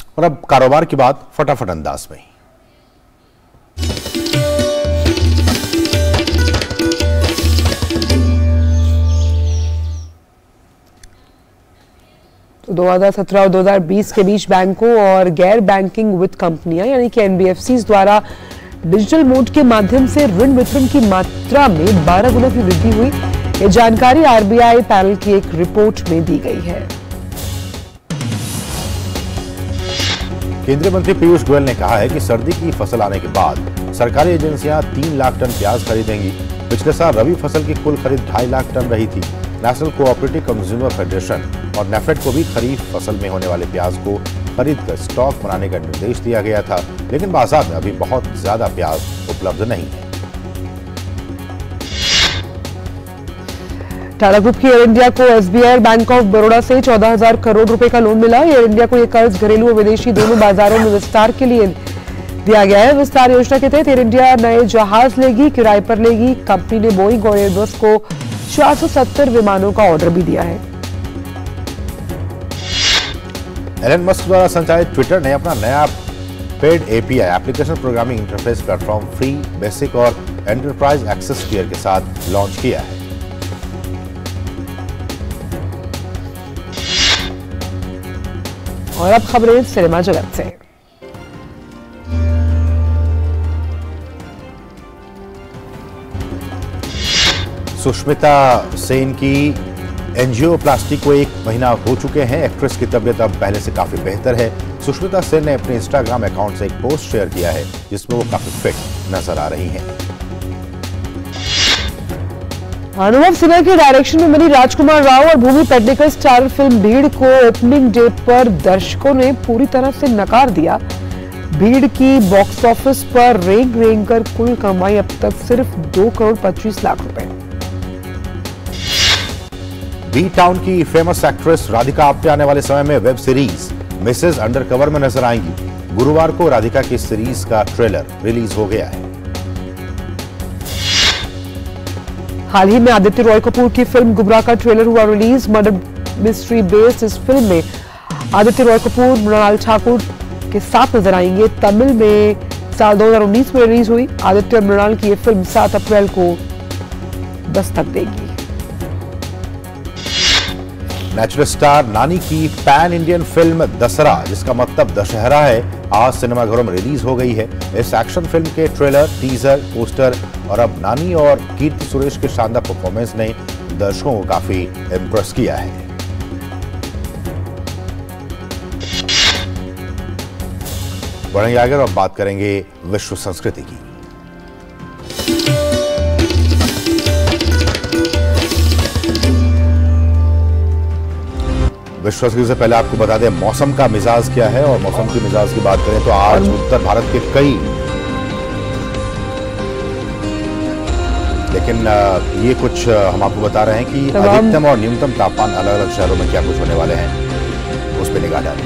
और अब कारोबार की बात फटाफट अंदाज में। तो 2017 और 2020 के बीच बैंकों और गैर बैंकिंग वित्त कंपनियां यानी कि NBFCs द्वारा डिजिटल मोड के माध्यम से ऋण वितरण की मात्रा में 12 गुना की वृद्धि हुई। ये जानकारी RBI पैनल की एक रिपोर्ट में दी गई है। केंद्रीय मंत्री पीयूष गोयल ने कहा है कि सर्दी की फसल आने के बाद सरकारी एजेंसियां 3 लाख टन प्याज खरीदेंगी। पिछले साल रबी फसल की कुल खरीद 2.5 लाख टन रही थी। नेशनल कोऑपरेटिव कंज्यूमर फेडरेशन और नेफेड को भी खरीफ फसल में होने वाले प्याज को खरीद कर स्टॉक बनाने का निर्देश दिया गया था, लेकिन बाजार में अभी बहुत ज्यादा प्याज उपलब्ध नहीं है। टाटा ग्रुप की एयर इंडिया को SBI और बैंक ऑफ बड़ौदा से 14,000 करोड़ रुपए का लोन मिला। एयर इंडिया को यह कर्ज घरेलू और विदेशी दोनों बाजारों में विस्तार के लिए दिया गया है। विस्तार योजना के तहत एयर इंडिया नए जहाज लेगी, किराए पर लेगी। कंपनी ने बोइंग और एयरबस को 470 विमानों का ऑर्डर भी दिया है। एलन मस्क द्वारा संचालित ट्विटर ने अपना नया paid API application programming interface platform free, basic और एंटरप्राइज एक्सेस टियर के साथ लॉन्च किया है। और अब खबरें सिनेमा जगत से। सुष्मिता सेन की एंजियोप्लास्टी को 1 महीना हो चुके हैं। एक्ट्रेस की तबीयत अब पहले से काफी बेहतर है। सुष्मिता सेन ने अपने इंस्टाग्राम अकाउंट से एक पोस्ट शेयर किया है जिसमें वो काफी फिट नजर आ रही हैं। अनुभव सिन्हा के डायरेक्शन में बनी राजकुमार राव और भूमि पेडनेकर स्टारर फिल्म भीड़ को ओपनिंग डे पर दर्शकों ने पूरी तरह से नकार दिया। भीड़ की बॉक्स ऑफिस पर रेंग कर कुल कमाई अब तक सिर्फ 2 करोड़ 25 लाख रुपए। बी टाउन की फेमस एक्ट्रेस राधिका आप्टे आने वाले समय में वेब सीरीज मिसेज अंडरकवर में नजर आएंगी। गुरुवार को राधिका की सीरीज का ट्रेलर रिलीज हो गया है। हाल ही में आदित्य रॉय कपूर की फिल्म गुबराह का ट्रेलर हुआ रिलीज। मर्डर मिस्ट्री बेस्ड इस फिल्म में आदित्य रॉय कपूर मृणाल ठाकुर के साथ नजर आएंगे। तमिल में साल 2019 में रिलीज हुई। आदित्य और मृणाल की यह फिल्म 7 अप्रैल को दस्तक देगी। नेचुरल स्टार नानी की पैन इंडियन फिल्म दसरा, जिसका मतलब दशहरा है, आज सिनेमाघरों में रिलीज हो गई है। इस एक्शन फिल्म के ट्रेलर, टीजर, पोस्टर और अब नानी और कीर्ति सुरेश के शानदार परफॉर्मेंस ने दर्शकों को काफी इम्प्रेस किया है। बढ़ेंगे आगे और बात करेंगे विश्व संस्कृति की। विश्व संस्कृति से पहले आपको बता दें मौसम का मिजाज क्या है। और मौसम की मिजाज की बात करें तो आज उत्तर भारत के कई, लेकिन ये कुछ हम आपको बता रहे हैं कि अधिकतम और न्यूनतम तापमान अलग अलग शहरों में क्या कुछ होने वाले हैं, उस पर निगाह डालें।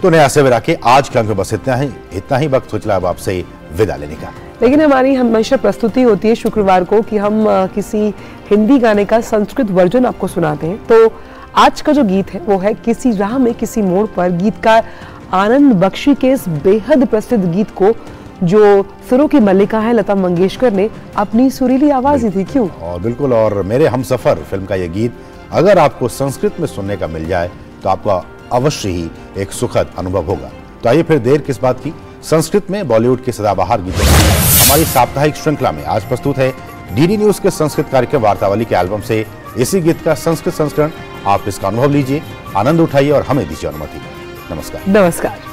तो नया सवेरा के आज के अंक में बस इतना ही वक्त सोच रहा अब आपसे विदा लेने का। लेकिन हमारी हमेशा प्रस्तुति होती है शुक्रवार को कि हम किसी हिंदी गाने का संस्कृत वर्जन आपको सुनाते हैं। तो आज का जो गीत है वो है किसी राह में किसी मोड़ पर। गीतकार आनंद बख्शी के इस बेहद प्रसिद्ध गीत को जो सुरों की मल्लिका है लता मंगेशकर ने अपनी सुरीली आवाज दी थी। क्यों? और बिल्कुल, और मेरे हमसफर फिल्म का ये गीत अगर आपको संस्कृत में सुनने का मिल जाए तो आपका अवश्य ही एक सुखद अनुभव होगा। तो आइए फिर देर किस बात की, संस्कृत में बॉलीवुड के सदाबहार गीतों हमारी साप्ताहिक श्रृंखला में आज प्रस्तुत है डीडी न्यूज के संस्कृत कार्यक्रम वार्तावली के एल्बम से इसी गीत का संस्कृत संस्करण। आप इसका अनुभव लीजिए, आनंद उठाइए और हमें दीजिए अनुमति। नमस्कार। नमस्कार।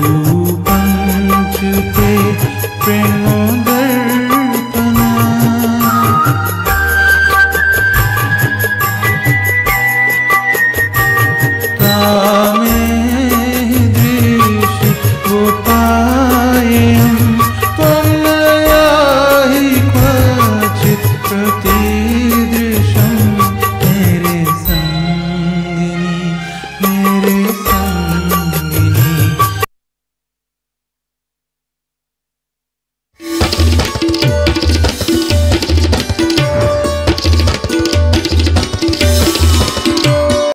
रूपं चुते प्रेम